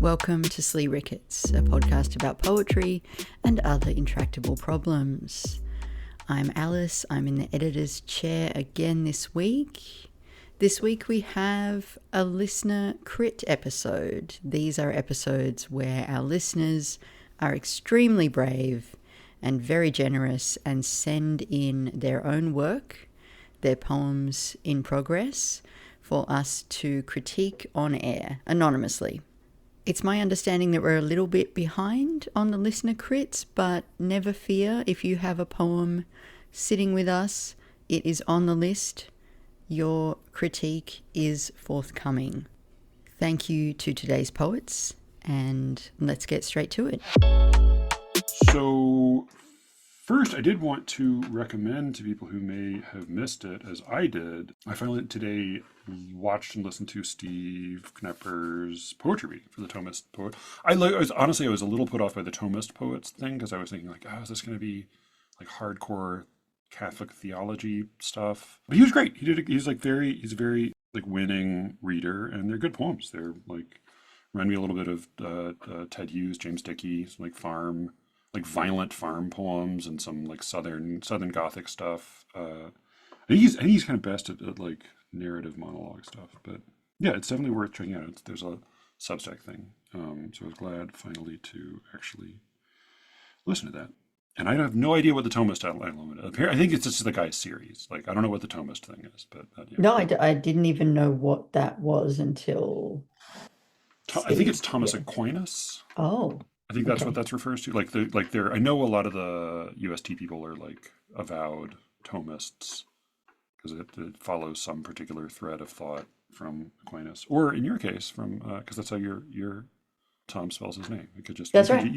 Welcome to SLEERICKETS, a podcast about poetry and other intractable problems. I'm Alice. I'm in the editor's chair again this week. This week we have a listener crit episode. These are episodes where our listeners are extremely brave and very generous and send in their own work, their poems in progress, for us to critique on air anonymously. It's my understanding that we're a little bit behind on the listener crits, but never fear. If you have a poem sitting with us, it is on the list. Your critique is forthcoming. Thank you to today's poets, and let's get straight to it. So first, I did want to recommend to people who may have missed it, as I did. I finally today watched and listened to Steve Knepper's poetry read for the Thomist poet. I was a little put off by the Thomist poets thing, because I was thinking like, is this going to be like hardcore Catholic theology stuff? But he was great. He's a very like winning reader, and they're good poems. They're like remind me a little bit of Ted Hughes, James Dickey, some like violent farm poems and some like southern Gothic stuff. I think he's kind of best at like narrative monologue stuff. But yeah, it's definitely worth checking out. There's a Substack thing, so I was glad finally to actually listen to that. And I have no idea what the Thomist element is. I think it's just the guy's series. Like, I don't know what the Thomist thing is, but yeah. No, I didn't even know what that was until I think it's Thomas Aquinas. Oh, I think that's what that refers to. I know a lot of the UST people are like avowed Thomists because it follows some particular thread of thought from Aquinas, or in your case, from because that's how your Tom spells his name. It could just that's right.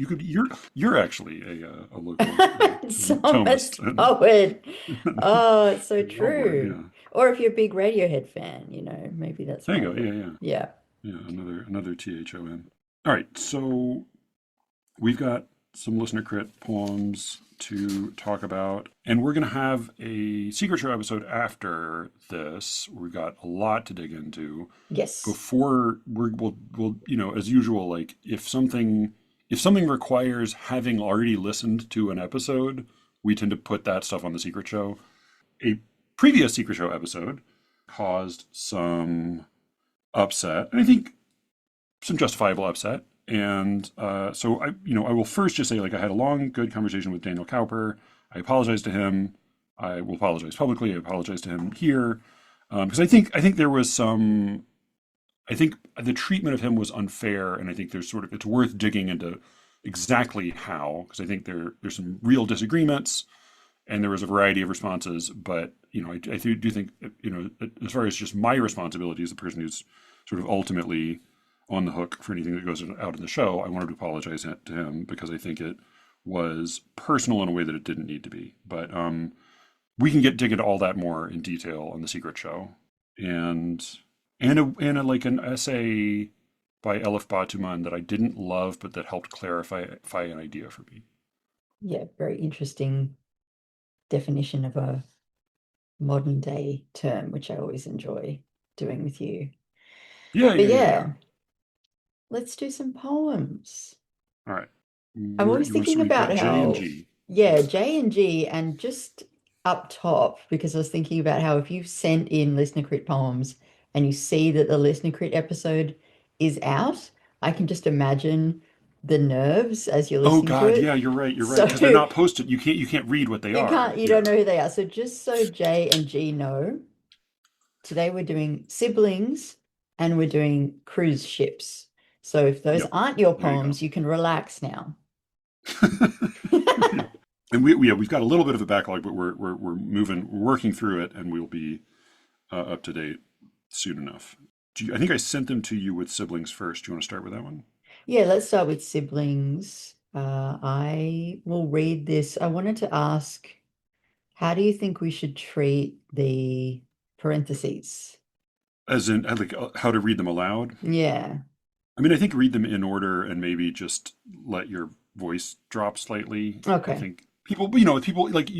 You're actually a local Thomist poet. Oh, it's so true. Yeah. Or if you're a big Radiohead fan, maybe that's there. You go. Yeah. Another THON. All right, so we've got some listener crit poems to talk about, and we're going to have a Secret Show episode after this. We've got a lot to dig into. Yes. Before we'll as usual, like if something requires having already listened to an episode, we tend to put that stuff on the Secret Show. A previous Secret Show episode caused some upset, and I think some justifiable upset. And so I will first just say, like, I had a long, good conversation with Daniel Cowper. I apologize to him. I will apologize publicly. I apologize to him here because I think there was some. I think the treatment of him was unfair, and I think it's worth digging into exactly how, because I think there's some real disagreements, and there was a variety of responses. But I do think as far as just my responsibility as the person who's sort of ultimately on the hook for anything that goes out in the show, I wanted to apologize to him because I think it was personal in a way that it didn't need to be. But we can dig into all that more in detail on the Secret Show, and an essay by Elif Batuman that I didn't love, but that helped clarify an idea for me. Yeah, very interesting definition of a modern day term, which I always enjoy doing with you. Yeah. Let's do some poems. All right. I'm always thinking about how J and G, and just up top, because I was thinking about how if you've sent in listener crit poems and you see that the listener crit episode is out, I can just imagine the nerves as you're listening to it. Oh God, yeah, you're right. Because they're not posted. You can't read what they are. You don't know who they are. So just so J and G know, today we're doing siblings and we're doing cruise ships. So if those aren't your poems, you can relax now. And we've got a little bit of a backlog, but we're working through it, and we'll be up to date soon enough. I think I sent them to you with siblings first. Do you want to start with that one? Yeah, let's start with siblings. I will read this. I wanted to ask, how do you think we should treat the parentheses? As in, like, how to read them aloud? Yeah. I mean, I think read them in order and maybe just let your voice drop slightly. Okay. I think people like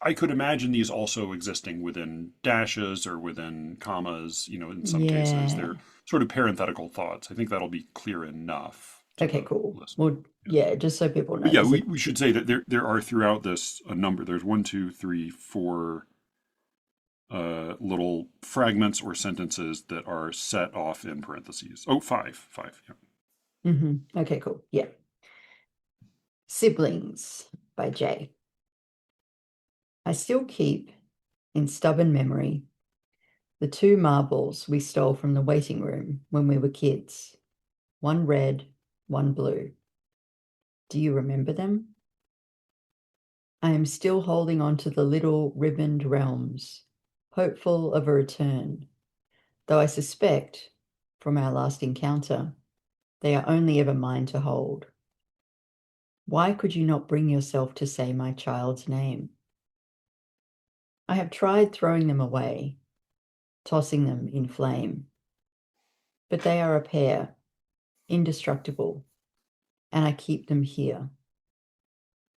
I could imagine these also existing within dashes or within commas, in some cases. They're sort of parenthetical thoughts. I think that'll be clear enough to Okay, the cool. listener. Well, Yeah. yeah, just so people But know, yeah, there's a we should say that there are throughout this a number. There's one, two, three, four little fragments or sentences that are set off in parentheses. Oh, five. Yeah. Okay, cool. Yeah. Siblings by Jay. I still keep in stubborn memory the two marbles we stole from the waiting room when we were kids. One red, one blue. Do you remember them? I am still holding on to the little ribboned realms, hopeful of a return, though I suspect, from our last encounter, they are only ever mine to hold. Why could you not bring yourself to say my child's name? I have tried throwing them away, tossing them in flame, but they are a pair, indestructible, and I keep them here.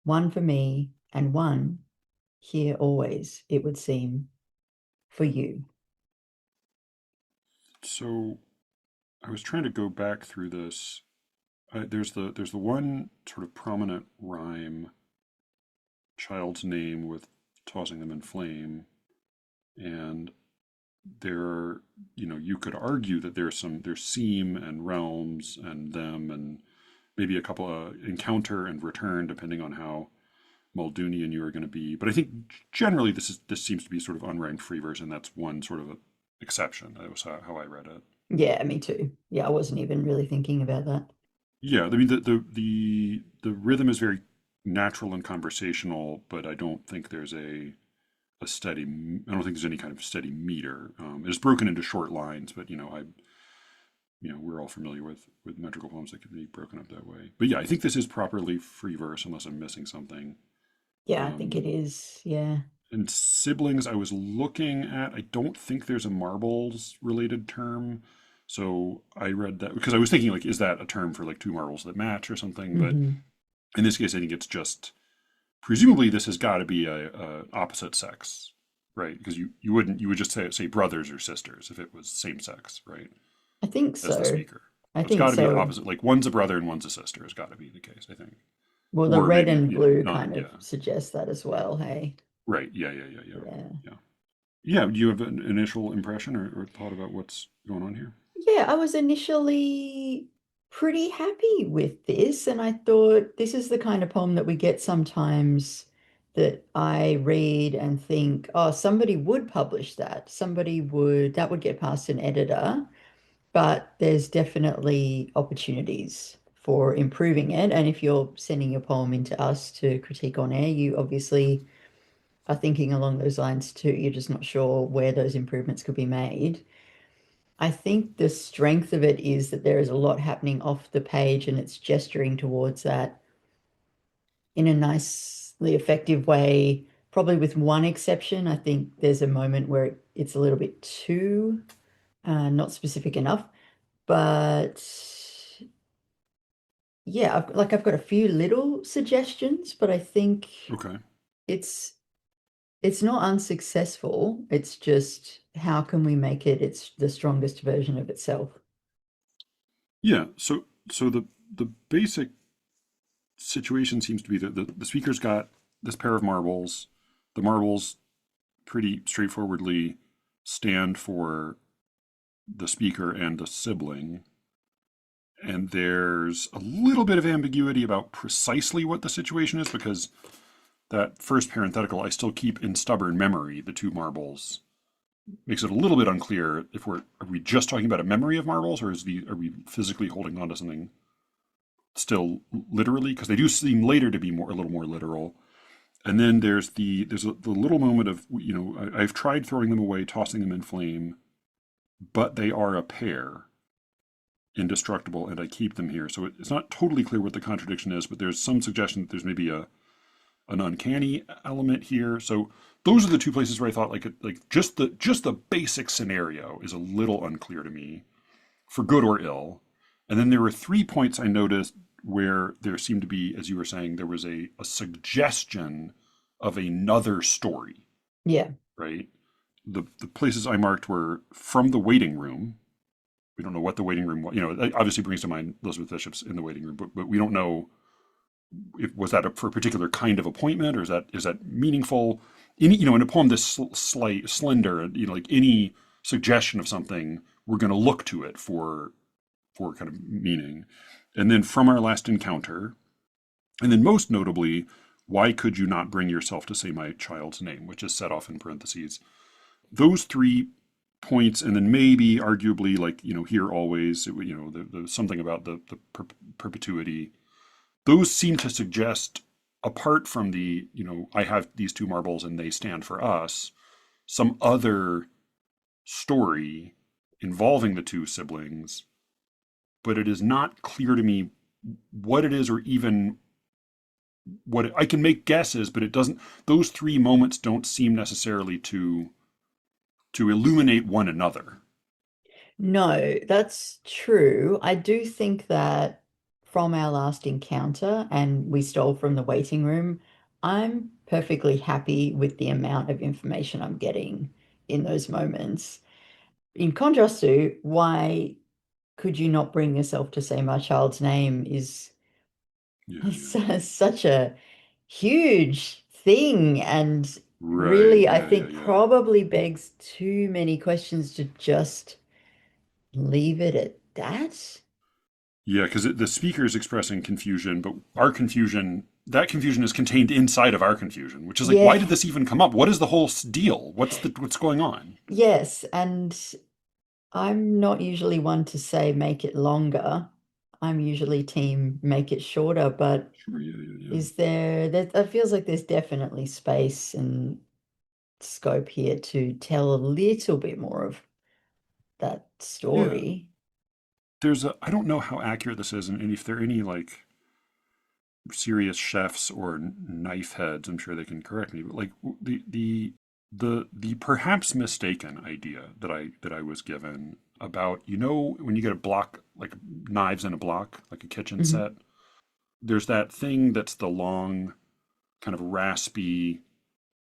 One for me and one, here always, it would seem, for you. So I was trying to go back through this. There's the one sort of prominent rhyme, child's name with tossing them in flame, and there, you could argue that there's seam and realms and them and maybe a couple of encounter and return depending on how Muldoonian you are going to be. But I think generally this seems to be sort of unranked free version. That's one sort of exception. That was how I read it. Yeah, me too. Yeah, I wasn't even really thinking about that. Yeah, I mean the rhythm is very natural and conversational, but I don't think there's a steady. I don't think there's any kind of steady meter. It's broken into short lines, but we're all familiar with metrical poems that can be broken up that way. But yeah, I think this is properly free verse, unless I'm missing something. Yeah, I think it Um, is. Yeah. and siblings, I was looking at. I don't think there's a marbles related term. So I read that because I was thinking, like, is that a term for like two marbles that match or something? But hmm in this case, I think it's just presumably this has got to be a opposite sex, right? Because you would just say brothers or sisters if it was same sex, right? I think As the so. speaker. I So it's think got to be so. opposite. Like one's a brother and one's a sister has got to be the case, I think. Well, the Or red maybe, and blue none. kind of Yeah. suggest that as well. Hey. Right. Yeah. Yeah. Yeah. Yeah. Do you have an initial impression or thought about what's going on here? Yeah, I was initially pretty happy with this, and I thought this is the kind of poem that we get sometimes that I read and think, oh, somebody would publish that. That would get past an editor, but there's definitely opportunities for improving it. And if you're sending your poem into us to critique on air, you obviously are thinking along those lines too. You're just not sure where those improvements could be made. I think the strength of it is that there is a lot happening off the page and it's gesturing towards that in a nicely effective way. Probably with one exception, I think there's a moment where it's a little bit too not specific enough. But yeah, I've got a few little suggestions, but I think Okay. it's it's not unsuccessful. It's just how can we make it's the strongest version of itself? Yeah. So the basic situation seems to be that the speaker's got this pair of marbles. The marbles pretty straightforwardly stand for the speaker and the sibling. And there's a little bit of ambiguity about precisely what the situation is because that first parenthetical, I still keep in stubborn memory the two marbles, makes it a little bit unclear if are we just talking about a memory of marbles or are we physically holding on to something still literally, because they do seem later to be a little more literal. And then the little moment of I've tried throwing them away, tossing them in flame, but they are a pair, indestructible, and I keep them here. So it's not totally clear what the contradiction is, but there's some suggestion that there's maybe an uncanny element here. So those are the two places where I thought like just the basic scenario is a little unclear to me, for good or ill. And then there were 3 points I noticed where there seemed to be, as you were saying, there was a suggestion of another story, Yeah. right? The places I marked were from the waiting room, We don't know what the waiting room was. It obviously brings to mind Elizabeth Bishop's in the waiting room, but we don't know if was that for a particular kind of appointment, or is that meaningful? In a poem this slight, slender, like any suggestion of something, we're going to look to it for kind of meaning. And then from our last encounter, and then most notably, why could you not bring yourself to say my child's name, which is set off in parentheses. Those 3 points, and then maybe arguably like, here always, the something about the perpetuity. Those seem to suggest, apart from the, I have these 2 marbles and they stand for us, some other story involving the 2 siblings, but it is not clear to me what it is, or even I can make guesses, but it doesn't, those 3 moments don't seem necessarily to illuminate one another. No, that's true. I do think that from our last encounter, and we stole from the waiting room, I'm perfectly happy with the amount of information I'm getting in those moments. In contrast to why could you not bring yourself to say my child's name is such a huge thing, and Right. really, I Yeah, yeah, think yeah. probably begs too many questions to just leave it at that. Yeah, because the speaker is expressing confusion, but that confusion is contained inside of our confusion, which is like, why Yeah, did this even come up? What is the whole deal? What's going on? yes, and I'm not usually one to say make it longer. I'm usually team make it shorter, but Sure, yeah, yeah, yeah. is there that it feels like there's definitely space and scope here to tell a little bit more of that Yeah. story. I don't know how accurate this is, and if there are any like serious chefs or knife heads, I'm sure they can correct me. But like the perhaps mistaken idea that I was given about, when you get a block, like knives in a block, like a kitchen Mhm. set, there's that thing that's the long, kind of raspy,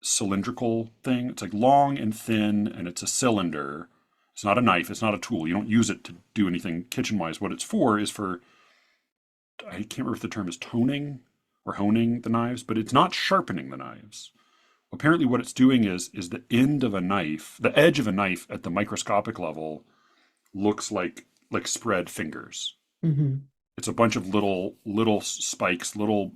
cylindrical thing. It's like long and thin, and it's a cylinder. It's not a knife. It's not a tool. You don't use it to do anything kitchen wise. What it's for is for, I can't remember if the term is toning or honing the knives, but it's not sharpening the knives. Apparently, what it's doing is the end of a knife, the edge of a knife at the microscopic level looks like spread fingers. Mhm. It's a bunch of little spikes, little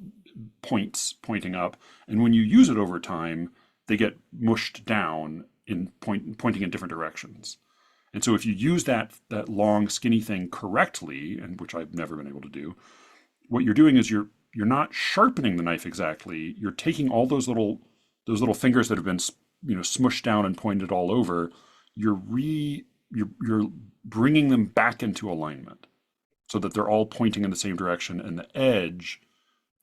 points pointing up, and when you use it over time, they get mushed down pointing in different directions. And so if you use that long skinny thing correctly, and which I've never been able to do, what you're doing is you're not sharpening the knife exactly. You're taking all those little fingers that have been smushed down and pointed all over. You're bringing them back into alignment so that they're all pointing in the same direction, and the edge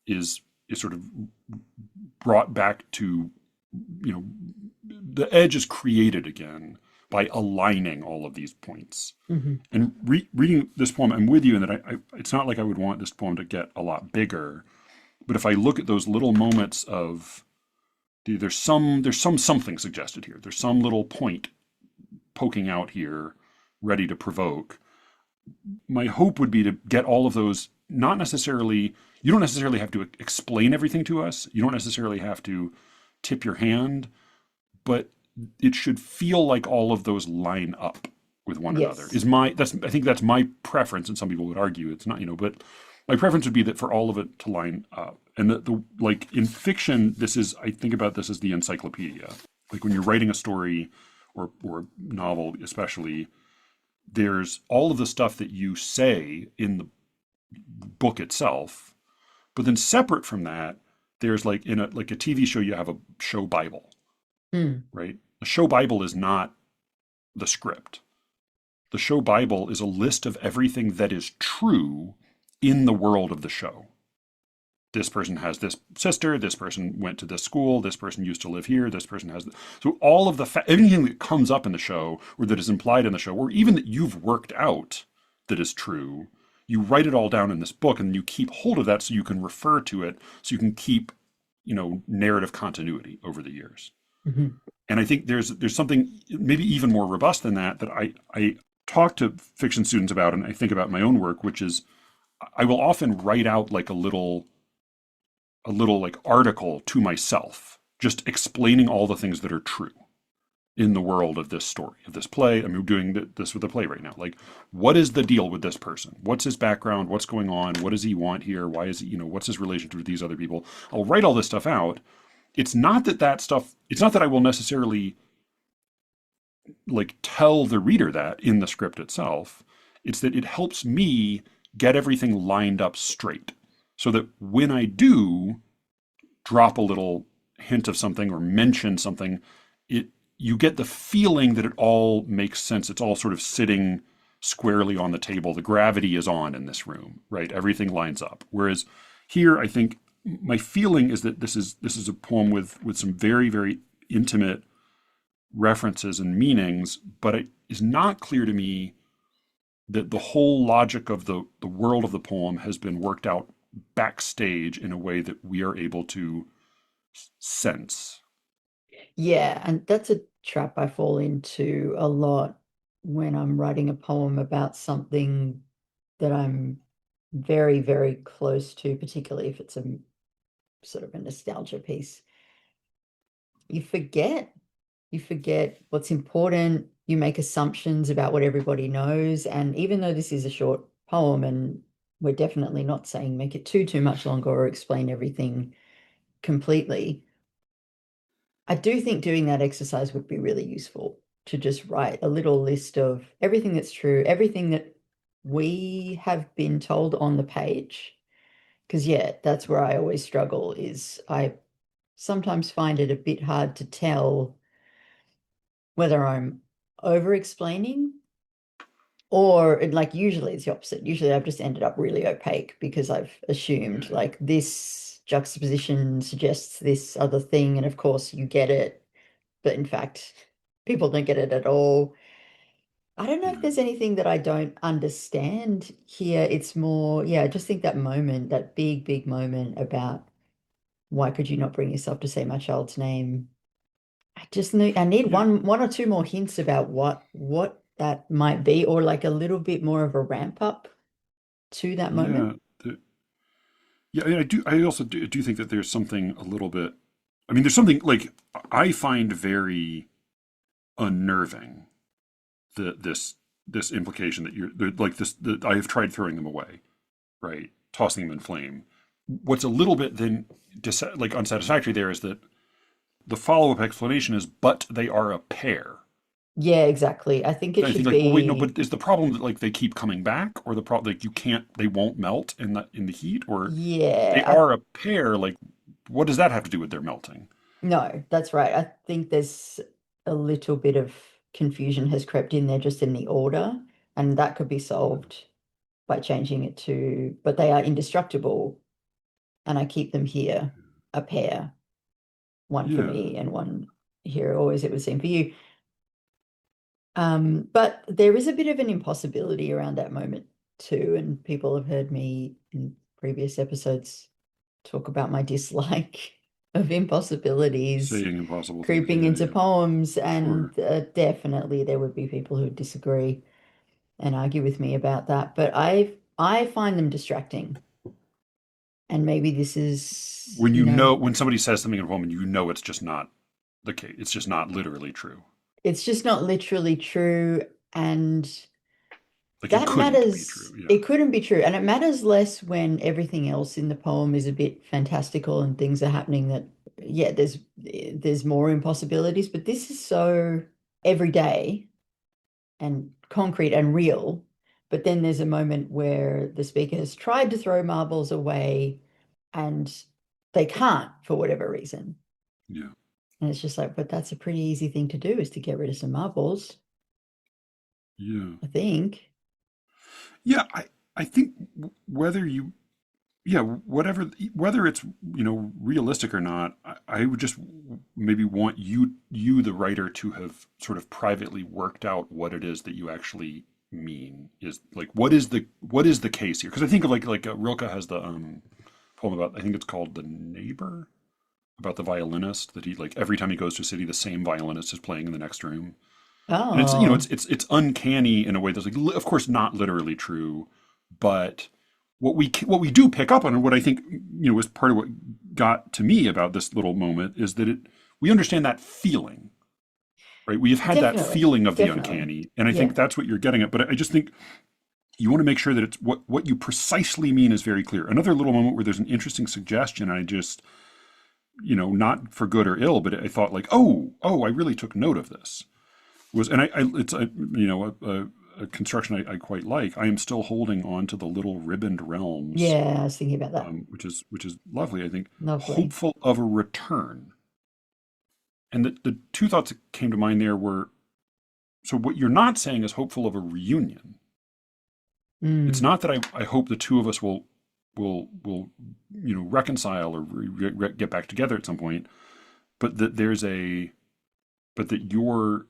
is sort of brought back to, you know the edge is created again by aligning all of these points. Mhm. And reading this poem, I'm with you in that it's not like I would want this poem to get a lot bigger, but if I look at those little moments of, there's some something suggested here. There's some little point poking out here, ready to provoke. My hope would be to get all of those. Not necessarily, you don't necessarily have to explain everything to us. You don't necessarily have to tip your hand, but it should feel like all of those line up with one another. Yes. I think that's my preference, and some people would argue it's not, but my preference would be that for all of it to line up. And the like in fiction, I think about this as the encyclopedia. Like when you're writing a story or novel, especially, there's all of the stuff that you say in the book itself, but then separate from that, there's like in a TV show, you have a show Bible, Mm. right? The show Bible is not the script. The show Bible is a list of everything that is true in the world of the show. This person has this sister, this person went to this school, this person used to live here, this person has. So all of anything that comes up in the show, or that is implied in the show, or even that you've worked out that is true, you write it all down in this book, and you keep hold of that so you can refer to it, so you can keep, narrative continuity over the years. Mhm. And I think there's something maybe even more robust than that I talk to fiction students about, and I think about my own work, which is I will often write out like a little like article to myself, just explaining all the things that are true in the world of this story, of this play. I'm doing this with a play right now. Like, what is the deal with this person? What's his background? What's going on? What does he want here? Why is he, what's his relationship with these other people? I'll write all this stuff out. It's not it's not that I will necessarily like tell the reader that in the script itself. It's that it helps me get everything lined up straight so that when I do drop a little hint of something or mention something, it you get the feeling that it all makes sense. It's all sort of sitting squarely on the table. The gravity is on in this room, right? Everything lines up. Whereas here, I think my feeling is that this is a poem with some very, very intimate references and meanings, but it is not clear to me that the whole logic of the world of the poem has been worked out backstage in a way that we are able to sense. Yeah, and that's a trap I fall into a lot when I'm writing a poem about something that I'm very, very close to, particularly if it's a sort of a nostalgia piece. You forget. You forget what's important. You make assumptions about what everybody knows. And even though this is a short poem, and we're definitely not saying make it too much longer or explain everything completely, I do think doing that exercise would be really useful to just write a little list of everything that's true, everything that we have been told on the page. Because, yeah, that's where I always struggle is I sometimes find it a bit hard to tell whether I'm over explaining or like usually it's the opposite. Usually I've just ended up really opaque because I've assumed like this juxtaposition suggests this other thing. And of course you get it, but in fact, people don't get it at all. I don't know if Yeah. there's anything that I don't understand here. It's more, yeah, I just think that moment, that big, big moment about why could you not bring yourself to say my child's name? I need Yeah. one or two more hints about what that might be, or like a little bit more of a ramp up to that moment. Yeah. Yeah, I do. I also do think that there's something a little bit. I mean, there's something like I find very unnerving that this implication that like this. That I have tried throwing them away, right? Tossing them in flame. What's a little bit then like unsatisfactory there is that the follow up explanation is, but they are a pair. Yeah, exactly. I think it I think should like, well, wait, no, be, but is the problem that like they keep coming back, or the problem like they won't melt in the heat, or they yeah, are a pair? Like, what does that have to do with their melting? no, that's right. I think there's a little bit of confusion has crept in there just in the order, and that could be solved by changing it to, but they are indestructible, and I keep them here, a pair, one for Yeah, me and one here, always it would seem for you. But there is a bit of an impossibility around that moment too, and people have heard me in previous episodes talk about my dislike of impossibilities saying impossible things. creeping Yeah, into yeah, poems, sure. and definitely there would be people who disagree and argue with me about that. But I find them distracting, and maybe this is, When somebody says something in a poem, and it's just not the case. It's just not literally true. it's just not literally true, and Like it that couldn't be true. matters. Yeah, It couldn't be true. And it matters less when everything else in the poem is a bit fantastical and things are happening that, yeah, there's more impossibilities. But this is so everyday and concrete and real. But then there's a moment where the speaker has tried to throw marbles away and they can't for whatever reason. yeah, And it's just like, but that's a pretty easy thing to do is to get rid of some marbles, yeah, I think. yeah. I think whether you yeah, whether it's realistic or not, I would just maybe want you the writer to have sort of privately worked out what it is that you actually mean is like what is the case here? Because I think of like Rilke has the poem about, I think it's called The Neighbor, about the violinist that he like every time he goes to a city the same violinist is playing in the next room. And it's, you know, Oh, it's uncanny in a way that's like, of course, not literally true, but what we do pick up on, and what I think, you know, was part of what got to me about this little moment, is that we understand that feeling, right? We have had that definitely. feeling of the Definitely. uncanny, and I think Yeah. that's what you're getting at. But I just think you want to make sure that it's what you precisely mean is very clear. Another little moment where there's an interesting suggestion, I just, you know, not for good or ill, but I thought like, oh, I really took note of this. Was, and it's a, you know, a construction I quite like. I am still holding on to the little ribboned realms, Yeah, I was thinking about that. which is lovely. I think Lovely. hopeful of a return. And the two thoughts that came to mind there were, so what you're not saying is hopeful of a reunion. It's Mm. not that I hope the two of us will you know, reconcile or get back together at some point, but that there's a but that you're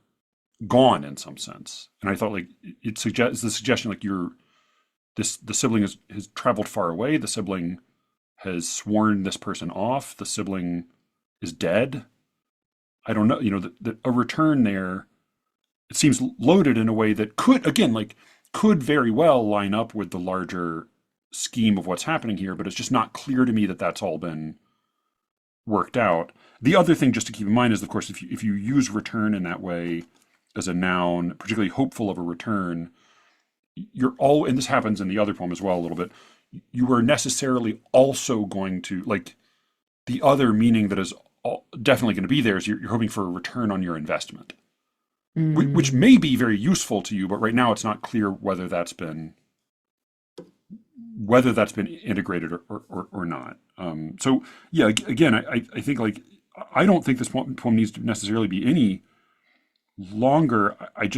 gone in some sense. And I thought like it suggests the suggestion like you're this the sibling has traveled far away. The sibling has sworn this person off. The sibling is dead. I don't know. You know, a return there. It seems loaded in a way that could, again, like could very well line up with the larger scheme of what's happening here. But it's just not clear to me that that's all been worked out. The other thing just to keep in mind is, of course, if you use return in that way as a noun, particularly hopeful of a return, you're all, and this happens in the other poem as well a little bit, you are necessarily also going to, like, the other meaning that is definitely going to be there is you're hoping for a return on your investment, which Mm. may be very useful to you, but right now it's not clear whether that's been integrated or not. So yeah, again, I think like I don't think this poem needs to necessarily be any longer. I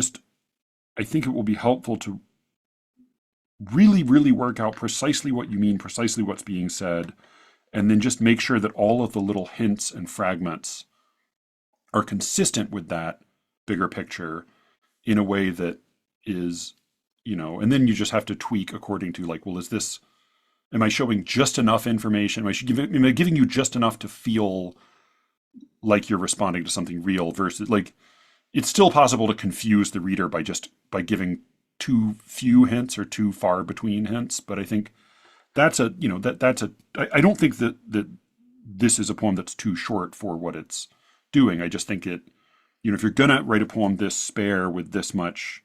think it will be helpful to really work out precisely what you mean, precisely what's being said, and then just make sure that all of the little hints and fragments are consistent with that bigger picture in a way that is, you know, and then you just have to tweak according to like, well, is this, am I showing just enough information? Am I giving you just enough to feel like you're responding to something real versus like, it's still possible to confuse the reader by giving too few hints or too far between hints. But I think that's a, you know, that's a, I don't think that this is a poem that's too short for what it's doing. I just think it, you know, if you're gonna write a poem this spare with this much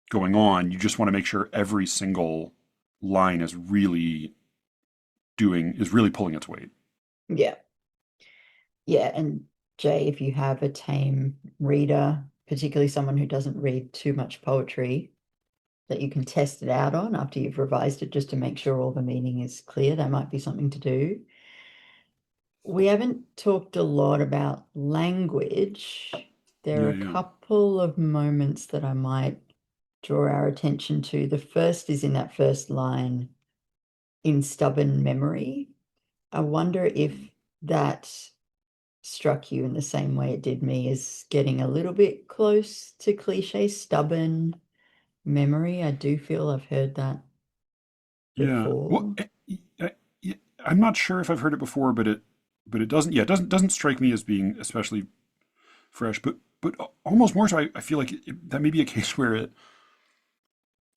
going on, you just want to make sure every single line is really pulling its weight. Yeah. Yeah. And Jay, if you have a tame reader, particularly someone who doesn't read too much poetry, that you can test it out on after you've revised it just to make sure all the meaning is clear, that might be something to do. We haven't talked a lot about language. There are Yeah, a yeah, couple of moments that I might draw our attention to. The first is in that first line, in stubborn memory. I wonder if that struck you in the same way it did me, as getting a little bit close to cliche, stubborn memory. I do feel I've heard that yeah. Well, before. I, I'm not sure if I've heard it before, but it doesn't. Yeah, it doesn't strike me as being especially fresh. But almost more so, I feel like that may be a case where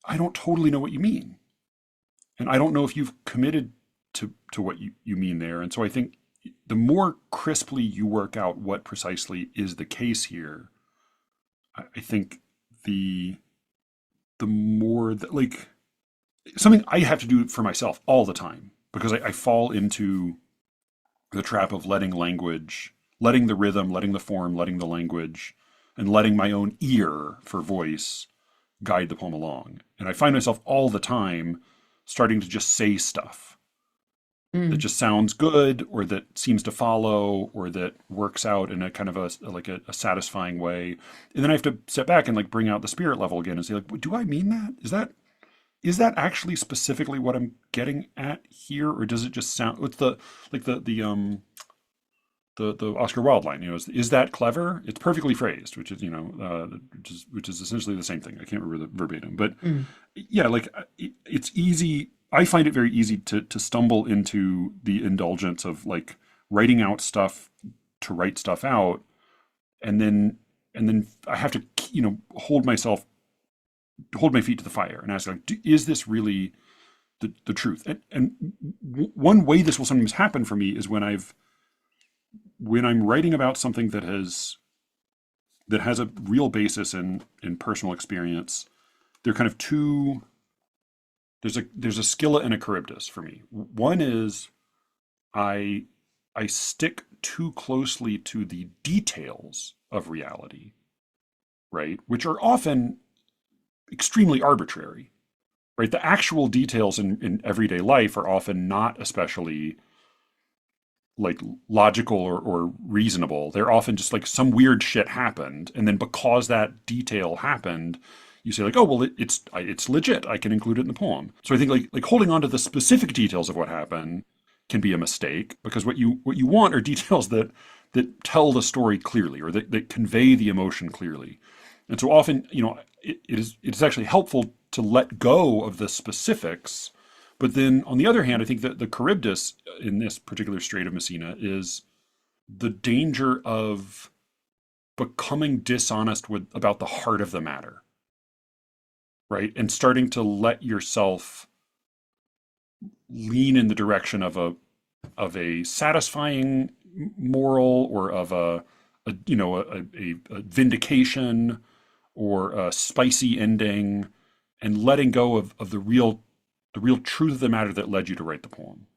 I don't totally know what you mean, and I don't know if you've committed to what you mean there. And so I think the more crisply you work out what precisely is the case here, I think the the more that like something I have to do for myself all the time because I fall into the trap of letting the rhythm, letting the form, letting the language, and letting my own ear for voice guide the poem along. And I find myself all the time starting to just say stuff that Mm, just sounds good or that seems to follow or that works out in a kind of a satisfying way. And then I have to step back and like bring out the spirit level again and say like, do I mean that? Is that actually specifically what I'm getting at here, or does it just sound? What's the like the Oscar Wilde line? You know, is that clever? It's perfectly phrased, which is you know, which is essentially the same thing. I can't remember the verbatim, but mm, yeah, like it's easy. I find it very easy to stumble into the indulgence of like writing out stuff to write stuff out, and then and then I have to, hold my feet to the fire and ask, like, is this really the truth? And one way this will sometimes happen for me is when I'm writing about something that has a real basis in personal experience. They're kind of two. There's a Scylla and a Charybdis for me. One is I stick too closely to the details of reality, right? Which are often extremely arbitrary, right? The actual details in everyday life are often not especially like logical or reasonable. They're often just like some weird shit happened, and then because that detail happened, you say like, oh well, it's legit. I can include it in the poem. So I think like holding on to the specific details of what happened can be a mistake, because what you want are details that tell the story clearly, or that convey the emotion clearly. And so often, it's actually helpful to let go of the specifics. But then on the other hand, I think that the Charybdis in this particular Strait of Messina is the danger of becoming dishonest about the heart of the matter, right? And starting to let yourself lean in the direction of a satisfying moral, or of a vindication, or a spicy ending, and letting go of the real truth of the matter that led you to write the poem.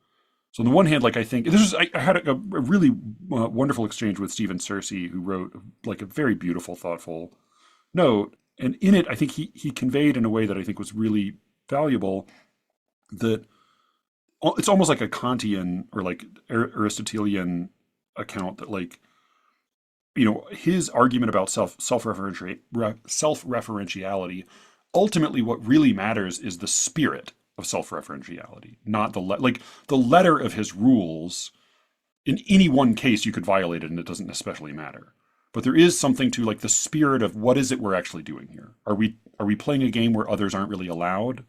So on the one hand, like I think I had a really wonderful exchange with Stephen Searcy, who wrote like a very beautiful, thoughtful note, and in it, I think he conveyed in a way that I think was really valuable that it's almost like a Kantian or like Aristotelian account that, like, his argument about self-referentiality, ultimately what really matters is the spirit of self-referentiality, not the letter of his rules. In any one case you could violate it and it doesn't especially matter. But there is something to like the spirit of what is it we're actually doing here? Are we playing a game where others aren't really allowed?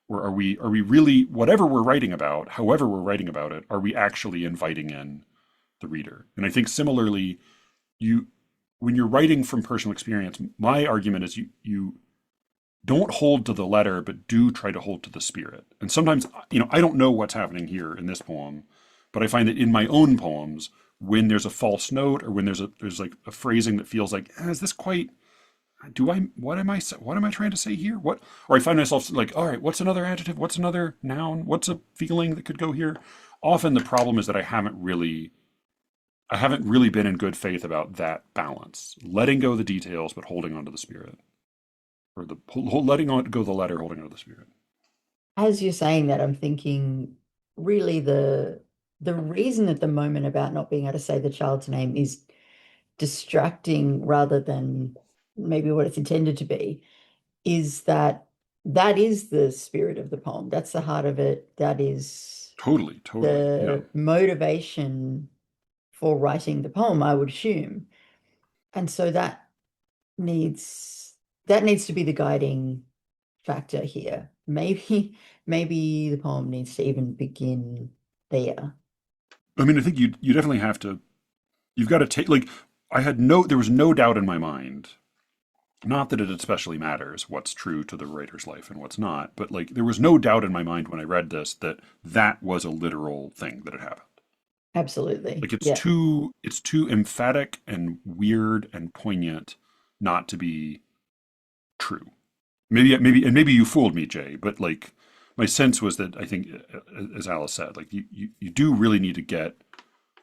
Or are we really, whatever we're writing about, however we're writing about it, are we actually inviting in the reader? And I think similarly, when you're writing from personal experience, my argument is you don't hold to the letter, but do try to hold to the spirit. And sometimes, I don't know what's happening here in this poem, but I find that in my own poems, when there's a false note, or when there's like a phrasing that feels like, is this quite, what am I trying to say here? Or I find myself like, all right, what's another adjective? What's another noun? What's a feeling that could go here? Often the problem is that I haven't really been in good faith about that balance, letting go the details, but holding on to the spirit, or letting go the letter, holding on to the spirit. As you're saying that, I'm thinking really the reason at the moment about not being able to say the child's name is distracting rather than maybe what it's intended to be, is that is the spirit of the poem. That's the heart of it. That is Totally, yeah. the motivation for writing the poem, I would assume. And so that needs to be the guiding factor here. Maybe the poem needs to even begin there. I mean, I think you definitely have to. You've got to take, like, there was no doubt in my mind. Not that it especially matters what's true to the writer's life and what's not, but like there was no doubt in my mind when I read this that was a literal thing that had happened. Absolutely. Like it's too emphatic and weird and poignant not to be true. Maybe you fooled me, Jay, but like my sense was that, I think, as Alice said, like you do really need to get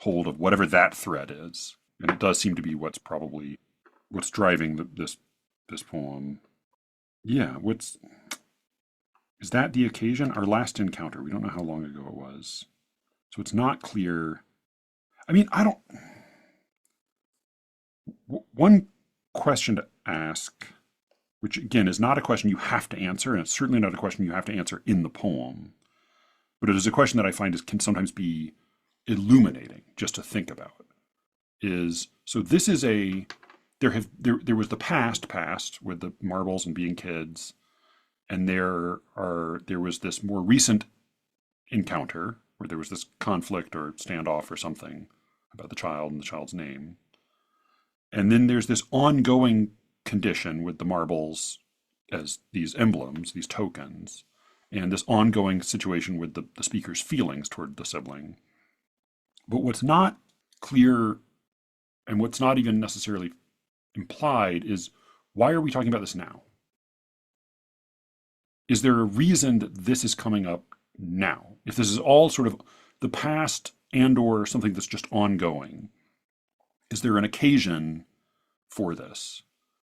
hold of whatever that thread is, and it does seem to be what's driving this poem. Yeah, is that the occasion? Our last encounter. We don't know how long ago it was, so it's not clear. I mean, one question to ask, which again is not a question you have to answer, and it's certainly not a question you have to answer in the poem, but it is a question that I find can sometimes be illuminating just to think about. So this is there was the past with the marbles and being kids, and there was this more recent encounter where there was this conflict or standoff or something about the child and the child's name. And then there's this ongoing condition with the marbles as these emblems, these tokens, and this ongoing situation with the speaker's feelings toward the sibling. But what's not clear and what's not even necessarily implied is, why are we talking about this now? Is there a reason that this is coming up now? If this is all sort of the past and or something that's just ongoing, is there an occasion for this?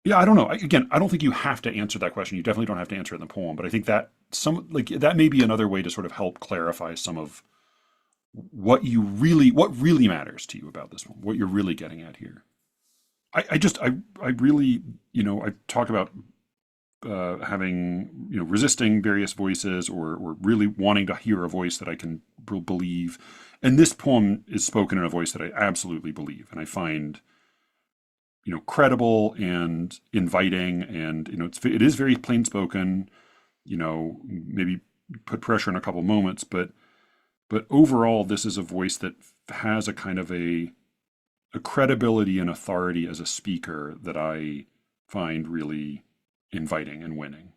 Yeah, I don't know. Again, I don't think you have to answer that question. You definitely don't have to answer it in the poem, but I think that that may be another way to sort of help clarify some of what really matters to you about this one, what you're really getting at here. I really, I talk about having, resisting various voices, or really wanting to hear a voice that I can believe. And this poem is spoken in a voice that I absolutely believe, and I find, credible and inviting, and it is very plain spoken. Maybe put pressure in a couple moments, but overall, this is a voice that has a kind of a credibility and authority as a speaker that I find really inviting and winning.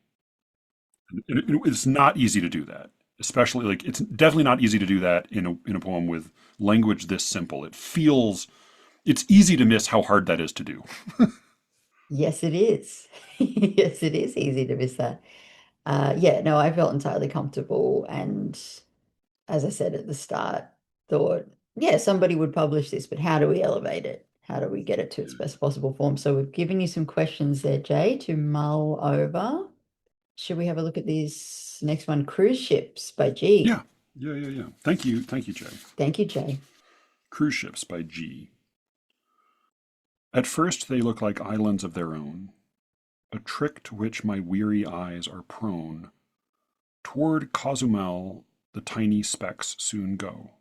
And it's not easy to do that, especially it's definitely not easy to do that in a poem with language this simple. It's easy to miss how hard that is to do. Yes, it is. Yes, it is easy to miss that. Yeah, no, I felt entirely comfortable. And as I said at the start, thought, yeah, somebody would publish this, but how do we elevate it? How do we get it to its best possible form? So we've given you some questions there, Jay, to mull over. Should we have a look at this next one? Cruise Ships by G. Yeah. Thank you, Jay. Thank you, Jay. Cruise Ships by G. At first they look like islands of their own, a trick to which my weary eyes are prone. Toward Cozumel the tiny specks soon go,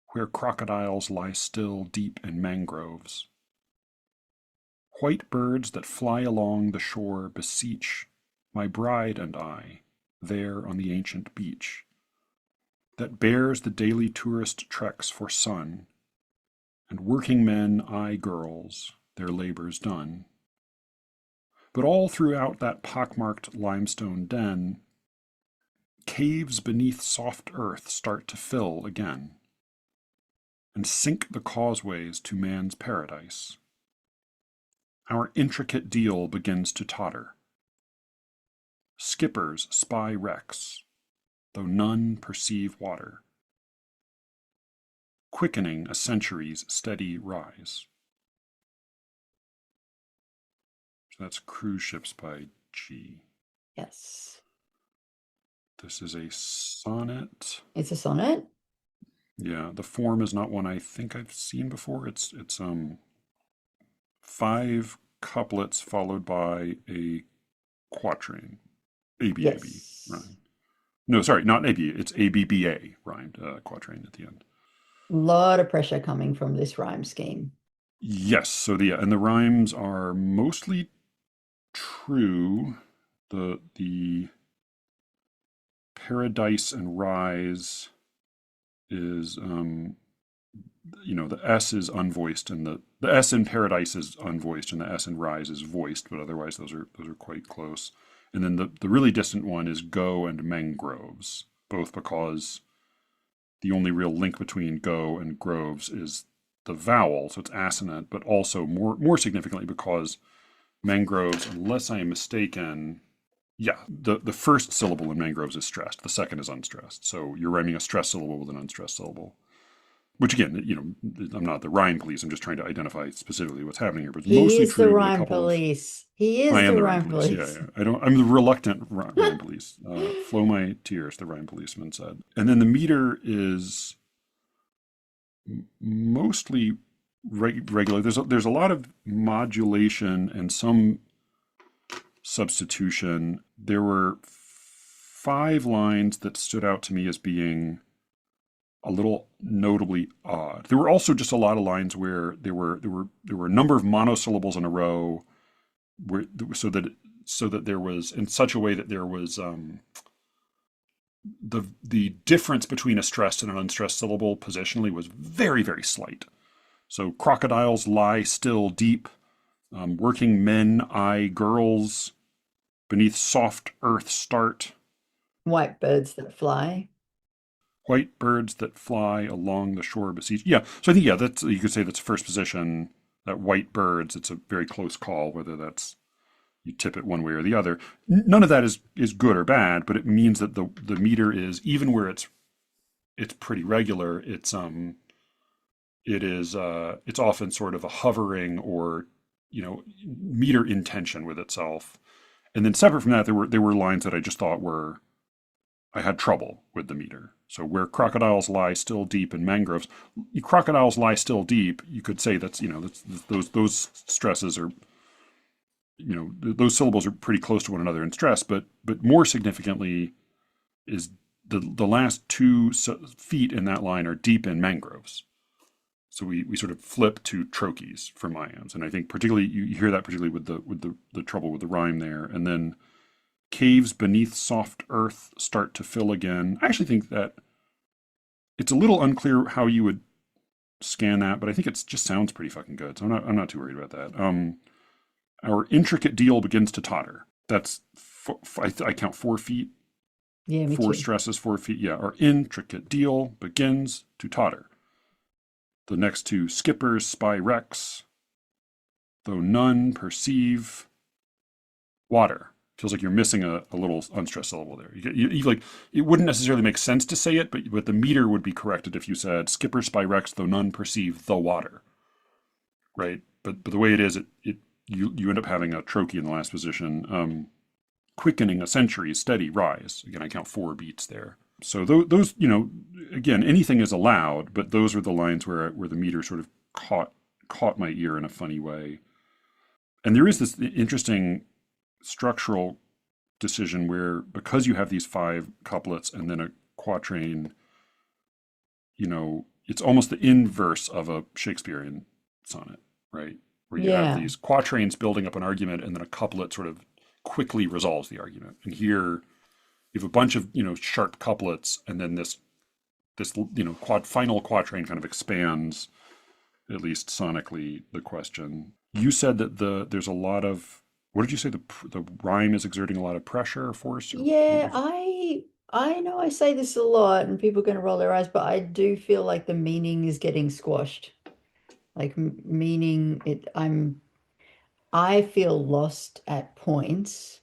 where crocodiles lie still deep in mangroves. White birds that fly along the shore beseech my bride and I, there on the ancient beach, that bears the daily tourist treks for sun, and working men eye girls, their labors done. But all throughout that pockmarked limestone den, caves beneath soft earth start to fill again, and sink the causeways to man's paradise. Our intricate deal begins to totter. Skippers spy wrecks, though none perceive water, quickening a century's steady rise. So that's Cruise Ships by G. Yes. This is a sonnet. It's a sonnet. Yeah, the form is not one I think I've seen before. It's 5 couplets followed by a quatrain. ABAB Yes. rhyme. No, sorry, not AB. It's ABBA rhymed quatrain at the end. A lot of pressure coming from this rhyme scheme. Yes. So the rhymes are mostly true. The paradise and rise is the S is unvoiced, and the S in paradise is unvoiced, and the S in rise is voiced, but otherwise those are quite close. And then the really distant one is go and mangroves, both because the only real link between go and groves is the vowel, so it's assonant, but also more significantly because mangroves, unless I am mistaken, the first syllable in mangroves is stressed, the second is unstressed. So you're rhyming a stressed syllable with an unstressed syllable. Which again, I'm not the rhyme police. I'm just trying to identify specifically what's happening here. But it's mostly true. The rhyme police. He is the rhyme police. Yeah. I'm the reluctant rhyme police. Flow my tears, the rhyme policeman said. And then the meter is mostly regular. There's a lot of modulation and some substitution. There were 5 lines that stood out to me as being a little notably odd. There were also just a lot of lines where there were a number of monosyllables in a row, so that there was, in such a way that there was the difference between a stressed and an unstressed syllable positionally was very, very slight. So crocodiles lie still deep, working men eye girls, beneath soft earth start, White birds that fly. white birds that fly along the shore beseech. Yeah, so I think, yeah, that's, you could say that's first position, that white birds, it's a very close call, whether that's, you tip it one way or the other. None of that is good or bad, but it means that the meter is, even where it's pretty regular, it's often sort of a hovering or, meter in tension with itself. And then separate from that, there were lines that I just thought I had trouble with the meter. So where crocodiles lie still deep in mangroves, crocodiles lie still deep. You could say that's those stresses are, those syllables are pretty close to one another in stress. But more significantly is the last two feet in that line are deep in mangroves. So we sort of flip to trochees for Mayans, and I think particularly you hear that particularly with the trouble with the rhyme there, and then caves beneath soft earth start to fill again. I actually think that it's a little unclear how you would scan that, but I think it just sounds pretty fucking good. So I'm not too worried about that. Our intricate deal begins to totter. That's I count 4 feet. Yeah, me Four too. stresses, 4 feet. Yeah, our intricate deal begins to totter. The next two skippers spy wrecks, though none perceive water. Feels like you're missing a little unstressed syllable there. You like, it wouldn't necessarily make sense to say it, but the meter would be corrected if you said skippers spy wrecks, though none perceive the water, right? But the way it is, you end up having a trochee in the last position, quickening a century's steady rise. Again, I count 4 beats there. So those, again, anything is allowed, but those are the lines where the meter sort of caught my ear in a funny way. And there is this interesting structural decision where, because you have these 5 couplets and then a quatrain, it's almost the inverse of a Shakespearean sonnet, right? Where you have Yeah. these quatrains building up an argument and then a couplet sort of quickly resolves the argument. And here you have a bunch of, sharp couplets, and then this final quatrain kind of expands, at least sonically, the question. You said that there's a lot of, what did you say? The rhyme is exerting a lot of pressure or force, or what Yeah, was? I know I say this a lot and people are going to roll their eyes, but I do feel like the meaning is getting squashed. Like meaning I feel lost at points,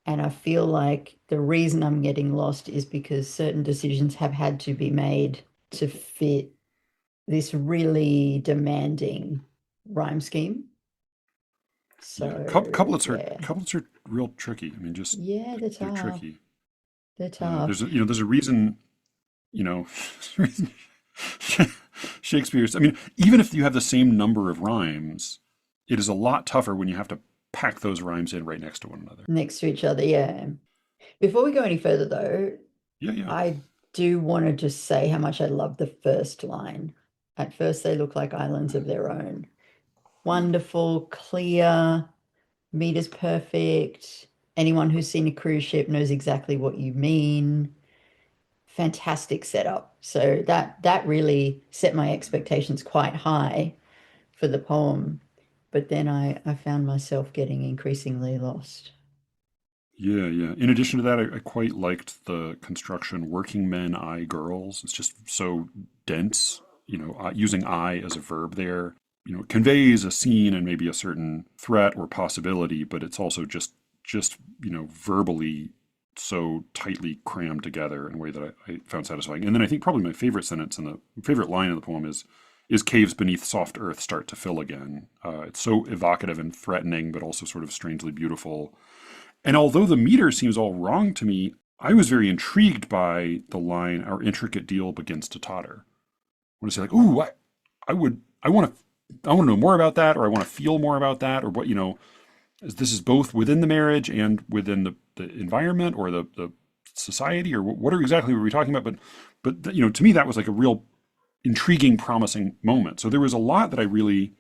and I feel like the reason I'm getting lost is because certain decisions have had to be made to fit this really demanding rhyme scheme. Yeah, So, yeah. couplets are real tricky. I mean, just Yeah, they're they're tough. tricky. They're tough. There's a reason, you know, Shakespeare's. I mean, even if you have the same number of rhymes, it is a lot tougher when you have to pack those rhymes in right next to one another. Next to each other, yeah. Before we go any further, though, Yeah, yeah. I do want to just say how much I love the first line. At first, they look like islands of their own. Wonderful, clear, meter's perfect. Anyone who's seen a cruise ship knows exactly what you mean. Fantastic setup. So that really set my expectations quite high for the poem. But then I found myself getting increasingly lost. Yeah, yeah. In addition to that, I quite liked the construction working men, I girls. It's just so dense, using I as a verb there. It conveys a scene and maybe a certain threat or possibility, but it's also just, verbally so tightly crammed together in a way that I found satisfying. And then I think probably my favorite sentence and the favorite line of the poem is caves beneath soft earth start to fill again. It's so evocative and threatening, but also sort of strangely beautiful. And although the meter seems all wrong to me, I was very intrigued by the line, our intricate deal begins to totter. I want to say like, ooh, I want to know more about that, or I want to feel more about that, or what, this is both within the marriage and within the environment or the society, or what are exactly were we talking about? But to me, that was like a real intriguing, promising moment. So there was a lot that I really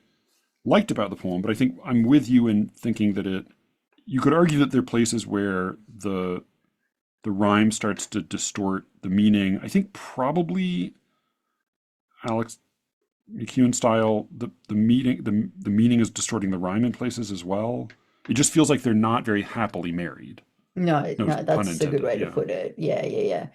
liked about the poem, but I think I'm with you in thinking that you could argue that there are places where the rhyme starts to distort the meaning. I think probably, Alex, McEwen style, the meaning is distorting the rhyme in places as well. It just feels like they're not very happily married. No, No no, pun that's a good intended. way to Yeah. put it. Yeah, yeah, yeah.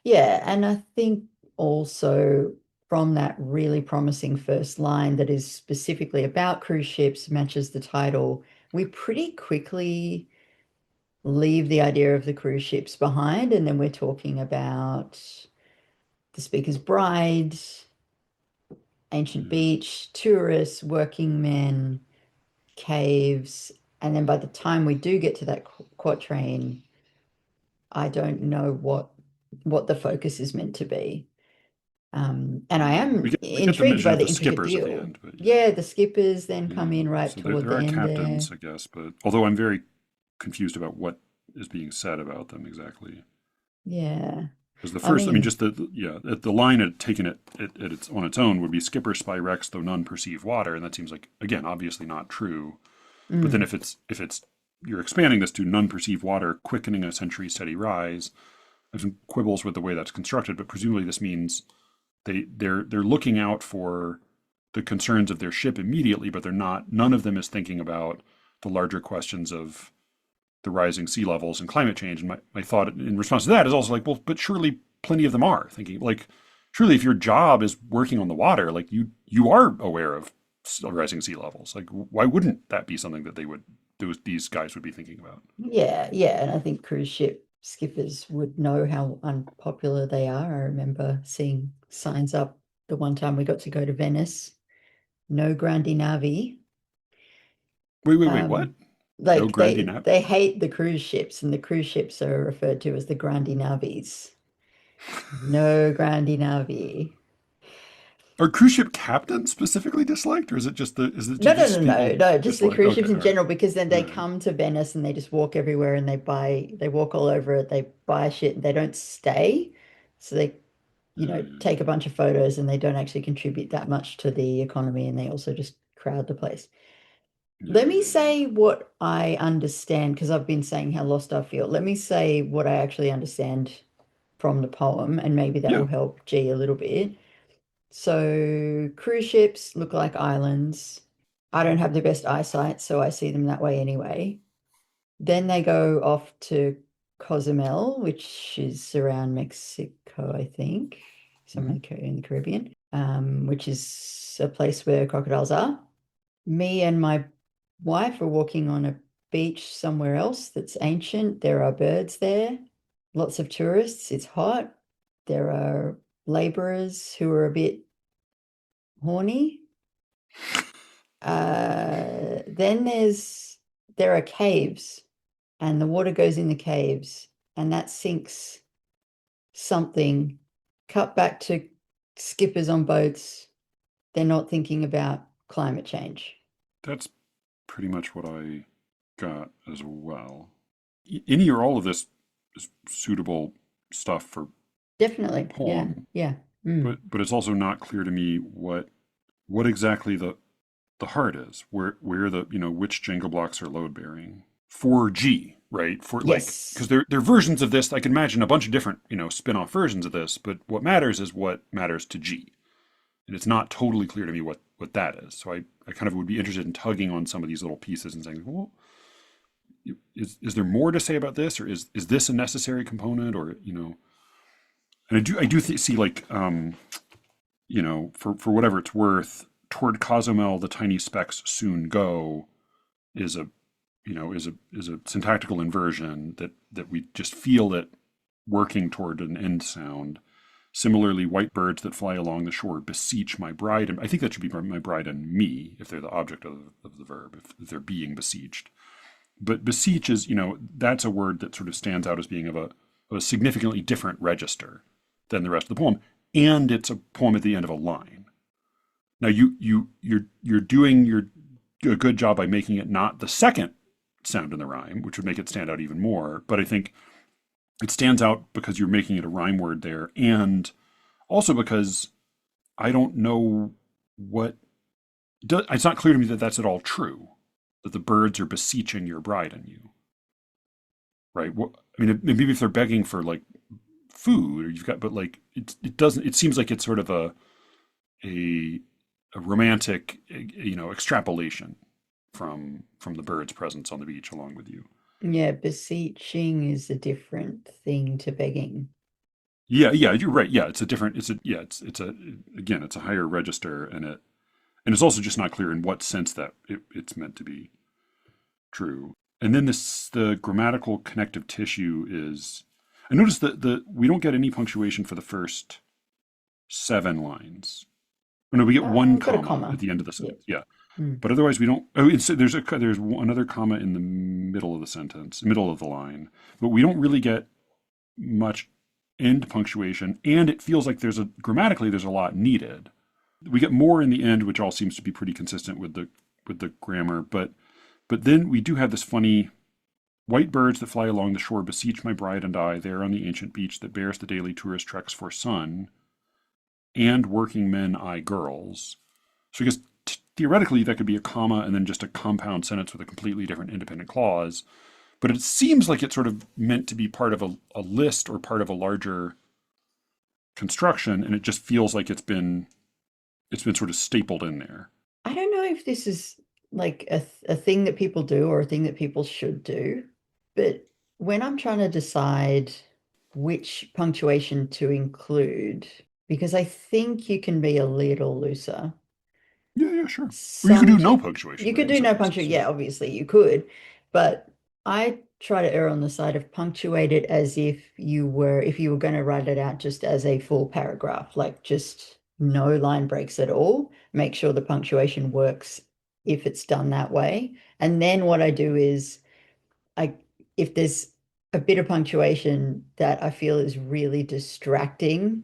Yeah, and I think also from that really promising first line that is specifically about cruise ships, matches the title, we pretty quickly leave the idea of the cruise ships behind, and then we're talking about the speaker's bride, ancient Yeah. beach, tourists, working men, caves, and then by the time we do get to that quatrain, I don't know what the focus is meant to be. And I Yeah. am We get the intrigued mention by of the the intricate skippers at the deal. end, but yeah. Yeah, the skippers then come Yeah. in right So toward there the are end there. captains, I guess, but although I'm very confused about what is being said about them exactly. Yeah. Because the I first, I mean, mean, just yeah, the line had taken it its on its own would be "Skippers spy wrecks, though none perceive water," and that seems like again obviously not true. But then mm, if it's you're expanding this to "none perceive water, quickening a century's steady rise." There's some quibbles with the way that's constructed, but presumably this means they're looking out for the concerns of their ship immediately, but they're not. None of them is thinking about the larger questions of the rising sea levels and climate change. And my thought in response to that is also like, well, but surely plenty of them are thinking like, surely if your job is working on the water, like you are aware of rising sea levels. Like, why wouldn't that be something that these guys would be thinking about? yeah, yeah. And I think cruise ship skippers would know how unpopular they are. I remember seeing signs up the one time we got to go to Venice, no grandi navi. Wait, what? Um, No like Grandi they Nap? they hate the cruise ships, and the cruise ships are referred to as the grandi navis. No grandi navi. Are cruise ship captains specifically disliked, or is it just No, no, just no, no, people no, just the dislike? cruise Okay, ships in all right, general, because then all they right. come to Venice and they just walk everywhere and they walk all over it, they buy shit, they don't stay. So they, Yeah, yeah, take a bunch of photos and they don't actually contribute that much to the economy and they also just crowd the place. yeah, Let me say what I understand, because I've been saying how lost I feel. Let me say what I actually understand from the poem, and maybe that yeah. will help G a little bit. So cruise ships look like islands. I don't have the best eyesight, so I see them that way anyway. Then they go off to Cozumel, which is around Mexico, I think, somewhere Mhm. in the Caribbean, which is a place where crocodiles are. Me and my wife are walking on a beach somewhere else that's ancient. There are birds there, lots of tourists. It's hot. There are laborers who are a bit horny. Then there are caves, and the water goes in the caves, and that sinks something. Cut back to skippers on boats. They're not thinking about climate change. That's pretty much what I got as well. Any or all of this is suitable stuff for the Definitely. Yeah. poem, Yeah. Mm. but it's also not clear to me what exactly the heart is. Where the which Jenga blocks are load bearing for G, right? For like because Yes. they're versions of this. I can imagine a bunch of different spin off versions of this, but what matters is what matters to G. And it's not totally clear to me what that is. So I kind of would be interested in tugging on some of these little pieces and saying, well, is there more to say about this, or is this a necessary component, or and I do see like for whatever it's worth, toward Cozumel the tiny specks soon go is a is a syntactical inversion that we just feel it working toward an end sound. Similarly, white birds that fly along the shore beseech my bride, and I think that should be my bride and me if they're the object of the verb, if they're being besieged. But beseech is, that's a word that sort of stands out as being of a significantly different register than the rest of the poem, and it's a poem at the end of a line. Now you're doing a good job by making it not the second sound in the rhyme, which would make it stand out even more. But I think it stands out because you're making it a rhyme word there, and also because I don't know it's not clear to me that that's at all true. That the birds are beseeching your bride and you, right? I mean, maybe if they're begging for like food, or but like it doesn't. It seems like it's sort of a a romantic, extrapolation from the bird's presence on the beach along with you. Yeah, beseeching is a different thing to begging. Yeah, yeah, you're right. Yeah, it's a different. It's a yeah. It's a again. It's a higher register, and it's also just not clear in what sense that it's meant to be true. And then the grammatical connective tissue is. I noticed that we don't get any punctuation for the first 7 lines. Oh, no, we get one I've got a comma at comma. the end of the Yeah. sentence. Yeah, Mm. but otherwise we don't. Oh, there's another comma in the middle of the sentence, middle of the line, but we don't really get much end punctuation, and it feels like grammatically there's a lot needed. We get more in the end, which all seems to be pretty consistent with the grammar, but then we do have this funny white birds that fly along the shore beseech my bride and I there on the ancient beach that bears the daily tourist treks for sun, and working men I girls. So I guess theoretically that could be a comma and then just a compound sentence with a completely different independent clause. But it seems like it's sort of meant to be part of a list or part of a larger construction, and it just feels like it's been sort of stapled in there. I don't know if this is like a thing that people do or a thing that people should do, but when I'm trying to decide which punctuation to include, because I think you can be a little looser. Yeah, yeah, sure. Or you could do Some no people, punctuation, you right? could In do some no cases, punctuation. yeah. Yeah, obviously you could, but I try to err on the side of punctuate it as if you were going to write it out just as a full paragraph, like just no line breaks at all. Make sure the punctuation works if it's done that way. And then what I do is I if there's a bit of punctuation that I feel is really distracting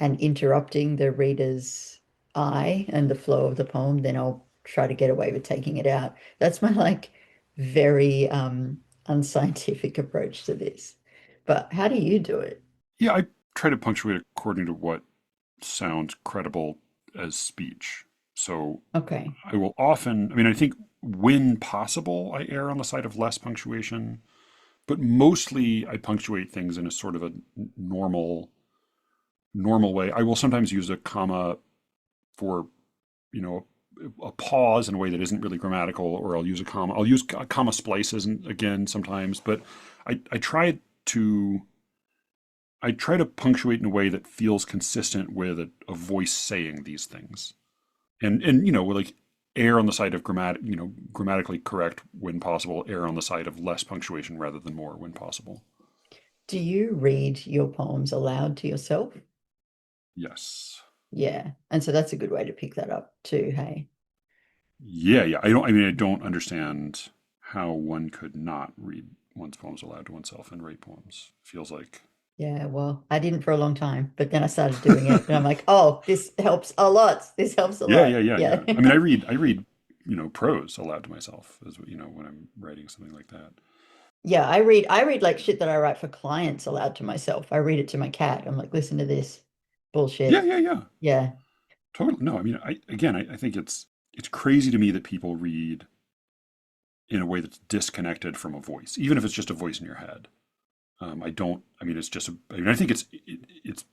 and interrupting the reader's eye and the flow of the poem, then I'll try to get away with taking it out. That's my like very unscientific approach to this. But how do you do it? Yeah, I try to punctuate according to what sounds credible as speech. So Okay. I will often, I think when possible, I err on the side of less punctuation, but mostly I punctuate things in a sort of a normal way. I will sometimes use a comma for, you know, a pause in a way that isn't really grammatical, or I'll use a comma. I'll use comma splices and again sometimes, but I try to punctuate in a way that feels consistent with a voice saying these things, and like err on the side of grammatically correct when possible, err on the side of less punctuation rather than more when possible. Do you read your poems aloud to yourself? Yes. Yeah. And so that's a good way to pick that up too, hey? Yeah, yeah. I don't understand how one could not read one's poems aloud to oneself and write poems. Feels like. Yeah, well, I didn't for a long time, but then I started doing it and I'm like, oh, this helps a lot. This helps a Yeah, lot. yeah, yeah, Yeah. yeah. I read prose aloud to myself as when I'm writing something like that. Yeah, I read like shit that I write for clients aloud to myself. I read it to my cat. I'm like, listen to this Yeah, bullshit. yeah, yeah. Yeah. Totally. No, I think it's crazy to me that people read in a way that's disconnected from a voice, even if it's just a voice in your head. I don't. It's just. I think it's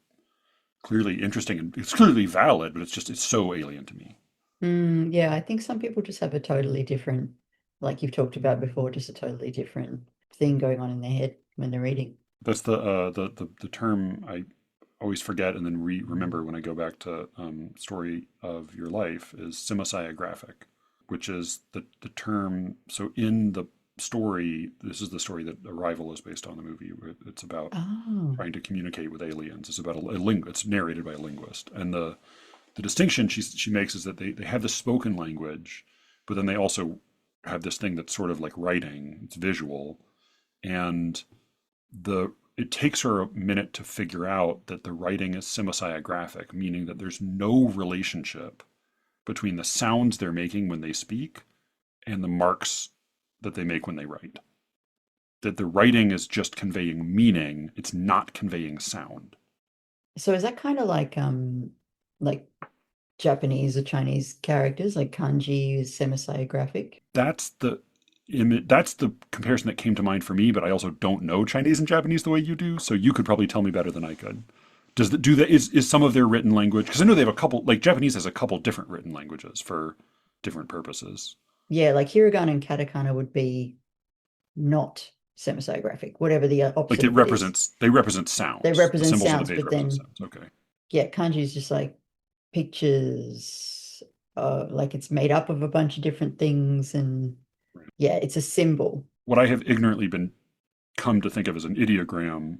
clearly interesting and it's clearly valid, but it's so alien to me. Yeah, I think some people just have a totally different, like you've talked about before, just a totally different thing going on in their head when they're reading. That's the term I always forget and then remember when I go back to Story of Your Life is semasiographic, which is the term. So in the story, this is the story that Arrival is based on, the movie. It's about Oh. trying to communicate with aliens. It's about it's narrated by a linguist, and the distinction she makes is that they have the spoken language, but then they also have this thing that's sort of like writing. It's visual, and it takes her a minute to figure out that the writing is semasiographic, meaning that there's no relationship between the sounds they're making when they speak and the marks that they make when they write. That the writing is just conveying meaning, it's not conveying sound. So is that kind of like Japanese or Chinese characters, like kanji is semasiographic? That's the comparison that came to mind for me, but I also don't know Chinese and Japanese the way you do, so you could probably tell me better than I could. Is some of their written language, because I know they have a couple, like Japanese has a couple different written languages for different purposes. Yeah, like hiragana and katakana would be not semisigraphic, whatever the Like opposite of it is. they represent They sounds. The represent symbols on the sounds, page but represent then sounds. Okay. yeah, kanji is just like pictures, like it's made up of a bunch of different things, and Right. yeah, it's a symbol. What I have ignorantly been come to think of as an ideogram,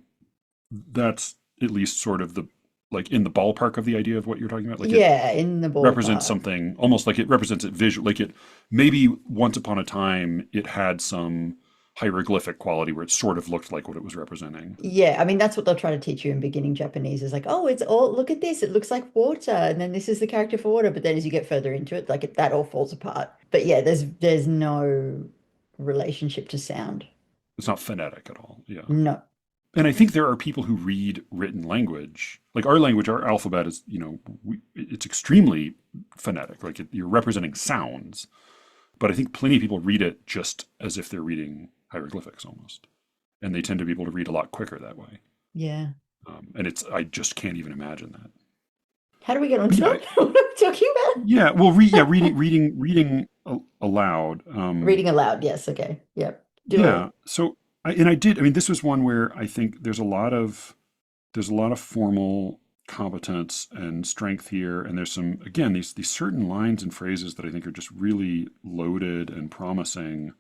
that's at least sort of the like in the ballpark of the idea of what you're talking about. Like it Yeah, in the represents ballpark. something almost like it represents it visual. Like it maybe once upon a time it had some hieroglyphic quality where it sort of looked like what it was representing. Yeah, I mean that's what they'll try to teach you in beginning Japanese is like, oh, it's all look at this, it looks like water, and then this is the character for water. But then as you get further into it, like that all falls apart. But yeah, there's no relationship to sound. It's not phonetic at all. Yeah. No. And I think there are people who read written language. Like our language, our alphabet is, it's extremely phonetic. Like you're representing sounds. But I think plenty of people read it just as if they're reading hieroglyphics almost. And they tend to be able to read a lot quicker that way. Yeah. I just can't even imagine that. How do we get onto Yeah, that? What are we talking about? yeah. Well, reading aloud. Reading aloud. Yes. Okay. Yep. Do Yeah. it. So I did. I mean, this was one where I think there's a lot of formal competence and strength here, and there's some again these certain lines and phrases that I think are just really loaded and promising.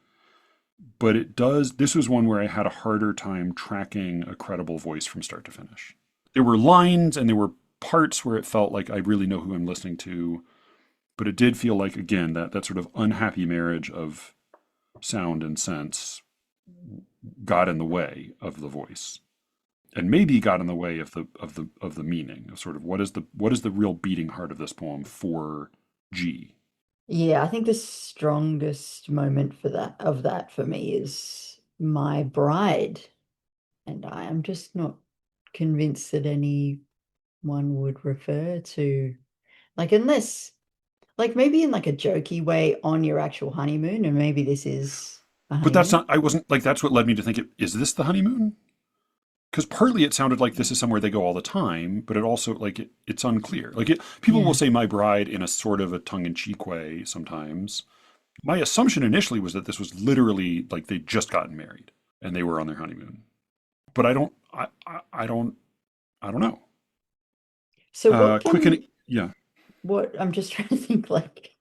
But this was one where I had a harder time tracking a credible voice from start to finish. There were lines and there were parts where it felt like I really know who I'm listening to, but it did feel like again that sort of unhappy marriage of sound and sense got in the way of the voice, and maybe got in the way of the meaning of sort of what is the real beating heart of this poem for G. Yeah, I think the strongest moment for that for me is my bride, and I am just not convinced that anyone would refer to like unless like maybe in like a jokey way on your actual honeymoon, and maybe this is a But that's honeymoon. not. I wasn't like. That's what led me to think. Is this the honeymoon? Because partly it sounded like this is somewhere they go all the time, but it also like it's unclear. People will Yeah. say "my bride" in a sort of a tongue-in-cheek way sometimes. My assumption initially was that this was literally like they'd just gotten married and they were on their honeymoon. But I don't know. So what Quick can and yeah. what I'm just trying to think like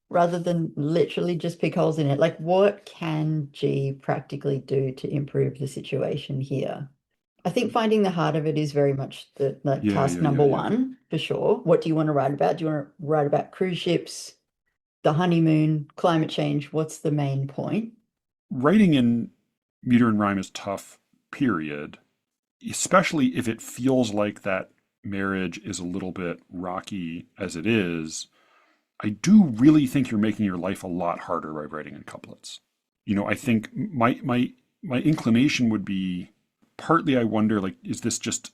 rather than literally just pick holes in it, like what can G practically do to improve the situation here? I think finding the heart of it is very much the like Yeah, task yeah, yeah, number yeah. one for sure. What do you want to write about? Do you want to write about cruise ships, the honeymoon, climate change? What's the main point? Writing in meter and rhyme is tough, period. Especially if it feels like that marriage is a little bit rocky as it is. I do really think you're making your life a lot harder by writing in couplets. I think my inclination would be partly I wonder like is this just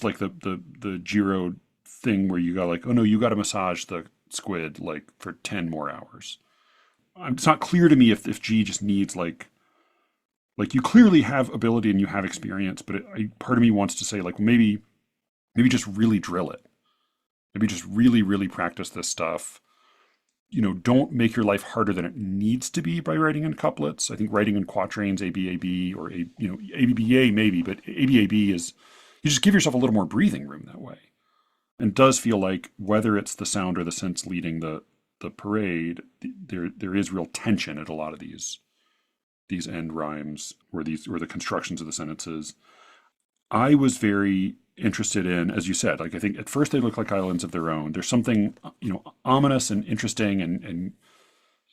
like the Jiro thing where you got like, oh no, you got to massage the squid like for 10 more hours. It's not clear to me if G just needs like you clearly have ability and you have experience, but part of me wants to say like maybe just really drill it. Maybe just really really practice this stuff. Don't make your life harder than it needs to be by writing in couplets. I think writing in quatrains, ABAB or ABBA maybe, but ABAB is you just give yourself a little more breathing room that way. And it does feel like whether it's the sound or the sense leading the parade, there is real tension at a lot of these end rhymes or the constructions of the sentences. I was very interested in, as you said, like I think at first they look like islands of their own. There's something, ominous and interesting and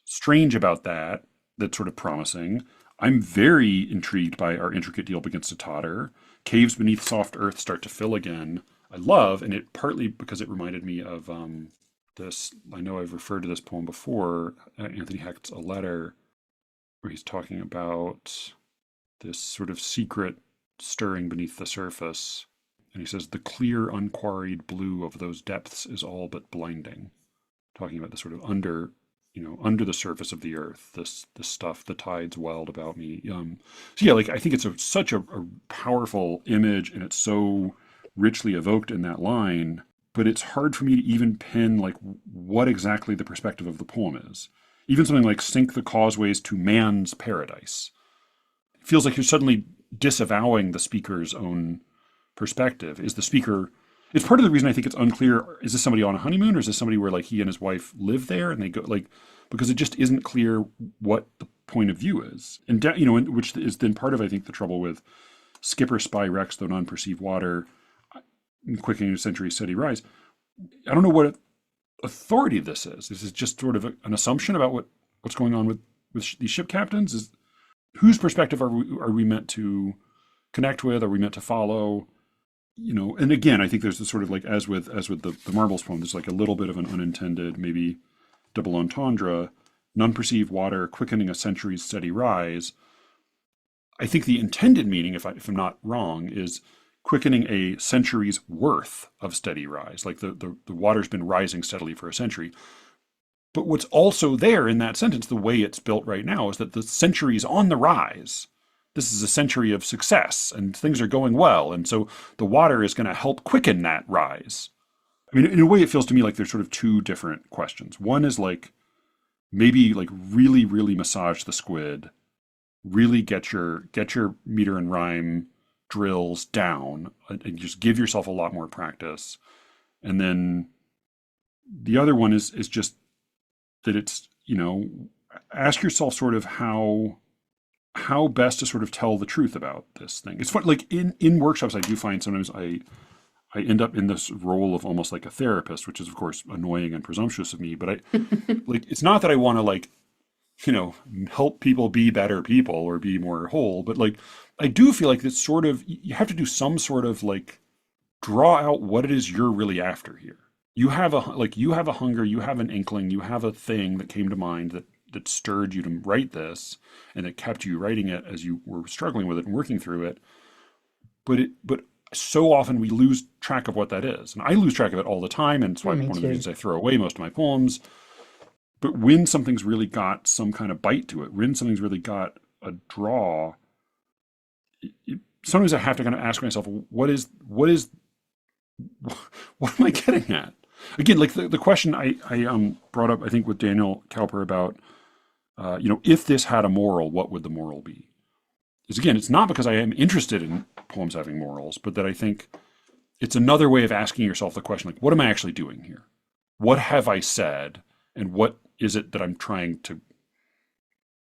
strange about that that's sort of promising. I'm very intrigued by our intricate deal begins to totter. Caves beneath soft earth start to fill again. I love, and it partly because it reminded me of this. I know I've referred to this poem before, Anthony Hecht's A Letter, where he's talking about this sort of secret stirring beneath the surface. And he says, the clear, unquarried blue of those depths is all but blinding. Talking about the sort of under the surface of the earth, this stuff, the tides wild about me. So yeah, like I think it's such a powerful image, and it's so richly evoked in that line, but it's hard for me to even pin like what exactly the perspective of the poem is. Even something like "Sink the causeways to man's paradise." It feels like you're suddenly disavowing the speaker's own perspective. Is the speaker? It's part of the reason I think it's unclear. Is this somebody on a honeymoon, or is this somebody where like he and his wife live there and they go like, because it just isn't clear what the point of view is, and which is then part of I think the trouble with "Skipper spy wrecks though none perceive water, quickening a century's steady rise." I don't know what authority this is. This is just sort of an assumption about what's going on with these ship captains. Is whose perspective are we meant to connect with? Are we meant to follow? And again, I think there's this sort of like as with the Marbles poem, there's like a little bit of an unintended, maybe double entendre. None perceive water, quickening a century's steady rise. I think the intended meaning, if I'm not wrong, is quickening a century's worth of steady rise. Like the water's been rising steadily for a century. But what's also there in that sentence, the way it's built right now, is that the century's on the rise. This is a century of success and things are going well. And so the water is going to help quicken that rise. I mean, in a way, it feels to me like there's sort of two different questions. One is like, maybe like really, really massage the squid, really get your meter and rhyme drills down and just give yourself a lot more practice. And then the other one is just that it's, ask yourself sort of how best to sort of tell the truth about this thing. It's fun, like in workshops, I do find sometimes I end up in this role of almost like a therapist, which is of course annoying and presumptuous of me, but I like, it's not that I want to like, help people be better people or be more whole, but like, I do feel like it's sort of, you have to do some sort of like, draw out what it is you're really after here. You have a hunger, you have an inkling, you have a thing that came to mind that stirred you to write this and that kept you writing it as you were struggling with it and working through it. But so often we lose track of what that is. And I lose track of it all the time. And it's why one of the reasons I throw away most of my poems. But when something's really got some kind of bite to it, when something's really got a draw, sometimes I have to kind of ask myself, what am I getting at? Again, like the question I brought up, I think with Daniel Cowper about, if this had a moral, what would the moral be? Is again, it's not because I am interested in poems having morals, but that I think it's another way of asking yourself the question, like, what am I actually doing here? What have I said? And what is it that I'm trying to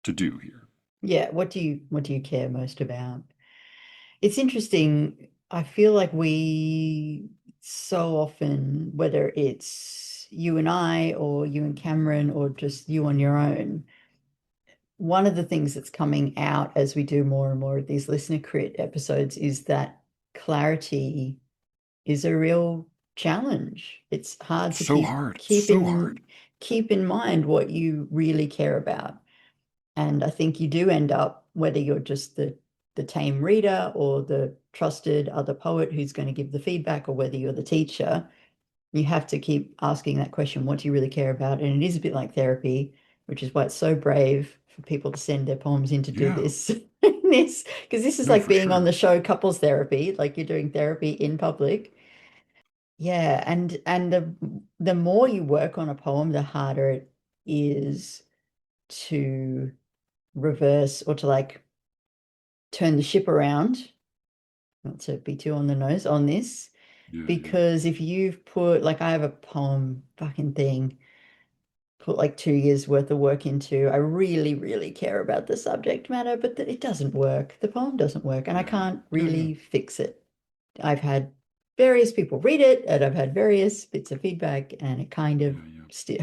do here? Yeah. What do you care most about? It's interesting. I feel like we so often, whether it's you and I or you and Cameron or just you on your own, one of the things that's coming out as we do more and more of these listener crit episodes is that clarity is a real challenge. It's hard to keep in mind what you really care about. And I think you do end up, whether you're just the tame reader or the trusted other poet who's going to give the feedback, or whether you're the teacher, you have to keep asking that question, what do you really care about? And it is a bit like therapy, which is why it's so brave for people to send their poems in to do this. Because this is like being on the show couples therapy, like you're doing therapy in public. Yeah, and the more you work on a poem, the harder it is to reverse or to like turn the ship around, not to be too on the nose on this, because if you've put, like, I have a poem fucking thing, put like 2 years worth of work into, I really, really care about the subject matter, but it doesn't work. The poem doesn't work, and I can't really fix it. I've had various people read it, and I've had various bits of feedback, and it kind of it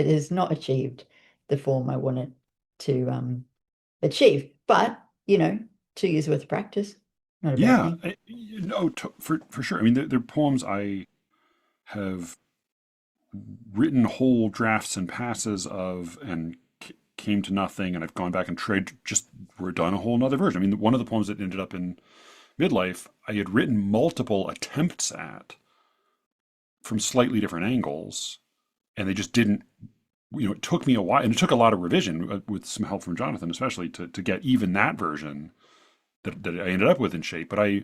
has not achieved the form I want it to achieve. But 2 years worth of practice, not a bad thing. For sure. I mean, they're poems I have written whole drafts and passes of and came to nothing, and I've gone back and done a whole nother version. I mean, one of the poems that ended up in Midlife, I had written multiple attempts at from slightly different angles, and they just didn't, it took me a while, and it took a lot of revision with some help from Jonathan, especially to get even that version that I ended up with in shape. But I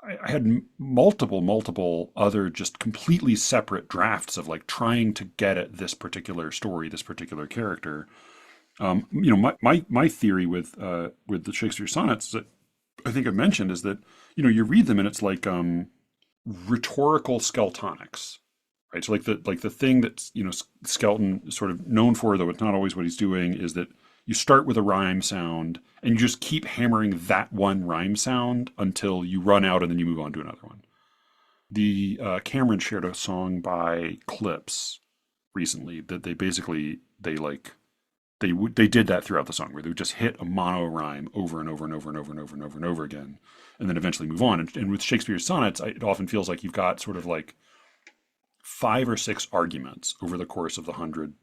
I had multiple other just completely separate drafts of like trying to get at this particular story, this particular character. My theory with the Shakespeare sonnets that I think I've mentioned is that you read them and it's like rhetorical skeltonics, right? So like the thing that Skelton is sort of known for, though it's not always what he's doing, is that you start with a rhyme sound and you just keep hammering that one rhyme sound until you run out and then you move on to another one. The Cameron shared a song by Clips recently that they did that throughout the song where they would just hit a mono rhyme over and over and over and over and over and over and over again, and then eventually move on. And with Shakespeare's sonnets, it often feels like you've got sort of like 5 or 6 arguments over the course of the 100,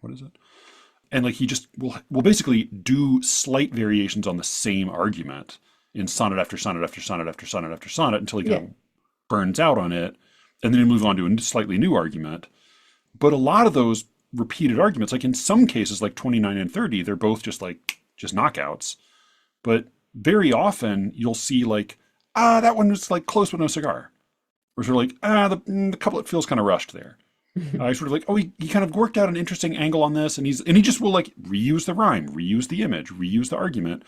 what is it? And like he just will basically do slight variations on the same argument in sonnet after sonnet after sonnet after sonnet after sonnet until he kind of burns out on it, and then he moves on to a slightly new argument. But a lot of those repeated arguments, like in some cases, like 29 and 30, they're both just knockouts. But very often you'll see like, that one was like close but no cigar. Or sort of like, the couplet feels kind of rushed there. Sort of like, he kind of worked out an interesting angle on this, and he just will like reuse the rhyme, reuse the image, reuse the argument.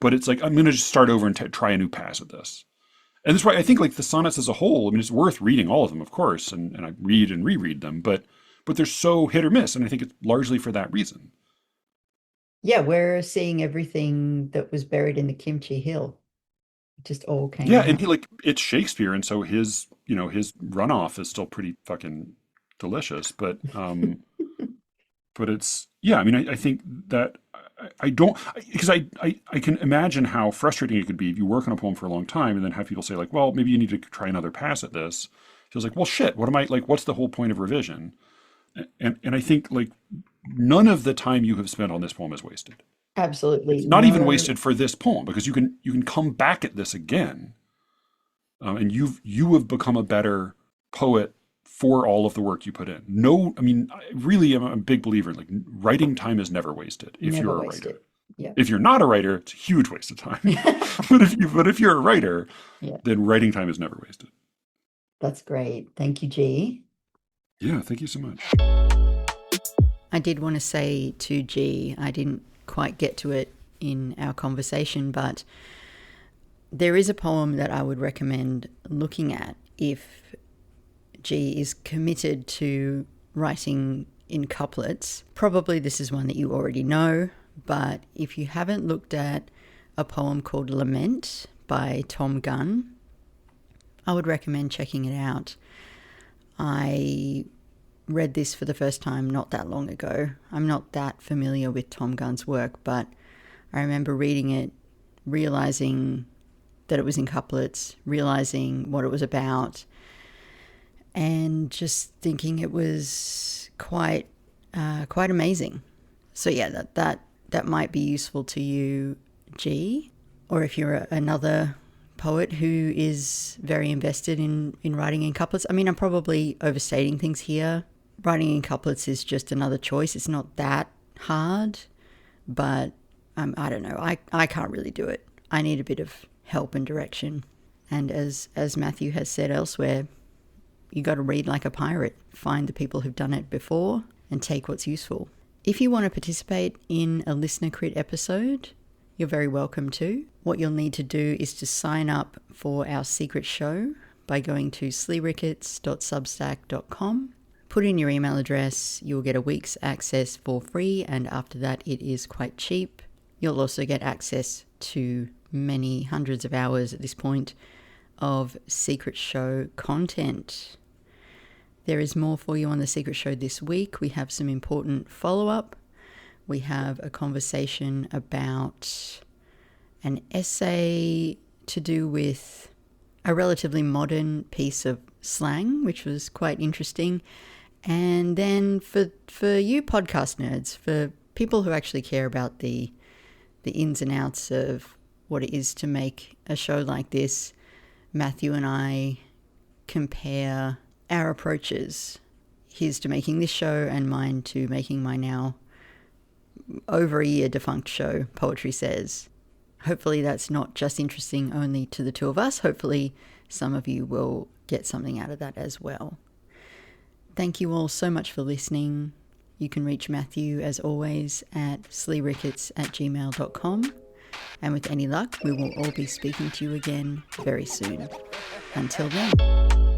But it's like, I'm going to just start over and try a new pass at this. And that's why I think like the sonnets as a whole, I mean, it's worth reading all of them, of course, and I read and reread them, but they're so hit or miss, and I think it's largely for that reason. Yeah, we're seeing everything that was buried in the Kimchi Hill. It just all came Yeah, out. and it's Shakespeare, and so his runoff is still pretty fucking delicious, but it's, yeah, I mean, I think that I don't, because I can imagine how frustrating it could be if you work on a poem for a long time and then have people say like, well, maybe you need to try another pass at this. Feels like, well, shit, what's the whole point of revision? And I think like none of the time you have spent on this poem is wasted. Absolutely. It's not even wasted for this poem, because you can come back at this again, and you have become a better poet for all of the work you put in. No, I mean, I really am a big believer in like writing time is never wasted if Never you're a wasted. writer. Yeah. If you're not a writer, it's a huge waste of time. but if you're a writer, then writing time is never wasted. That's great. Thank you, G. Yeah, thank you so much. I did want to say to G, I didn't quite get to it in our conversation, but there is a poem that I would recommend looking at if G is committed to writing in couplets. Probably this is one that you already know, but if you haven't looked at a poem called Lament by Tom Gunn, I would recommend checking it out. I read this for the first time not that long ago. I'm not that familiar with Tom Gunn's work, but I remember reading it, realizing that it was in couplets, realizing what it was about, and just thinking it was quite amazing. So yeah, that might be useful to you, G, or if you're another poet who is very invested in writing in couplets. I mean, I'm probably overstating things here. Writing in couplets is just another choice. It's not that hard, but I don't know. I can't really do it. I need a bit of help and direction. And as Matthew has said elsewhere, you got to read like a pirate. Find the people who've done it before and take what's useful. If you want to participate in a Listener Crit episode, you're very welcome to. What you'll need to do is to sign up for our secret show by going to SLEERICKETS.substack.com. Put in your email address, you'll get a week's access for free, and after that it is quite cheap. You'll also get access to many hundreds of hours at this point of secret show content. There is more for you on the secret show this week. We have some important follow-up. We have a conversation about an essay to do with a relatively modern piece of slang, which was quite interesting. And then for you podcast nerds, for people who actually care about the ins and outs of what it is to make a show like this, Matthew and I compare our approaches. His to making this show and mine to making my now over a year defunct show, Poetry Says. Hopefully that's not just interesting only to the two of us. Hopefully some of you will get something out of that as well. Thank you all so much for listening. You can reach Matthew, as always, at sleerickets@gmail.com. And with any luck, we will all be speaking to you again very soon. Until then.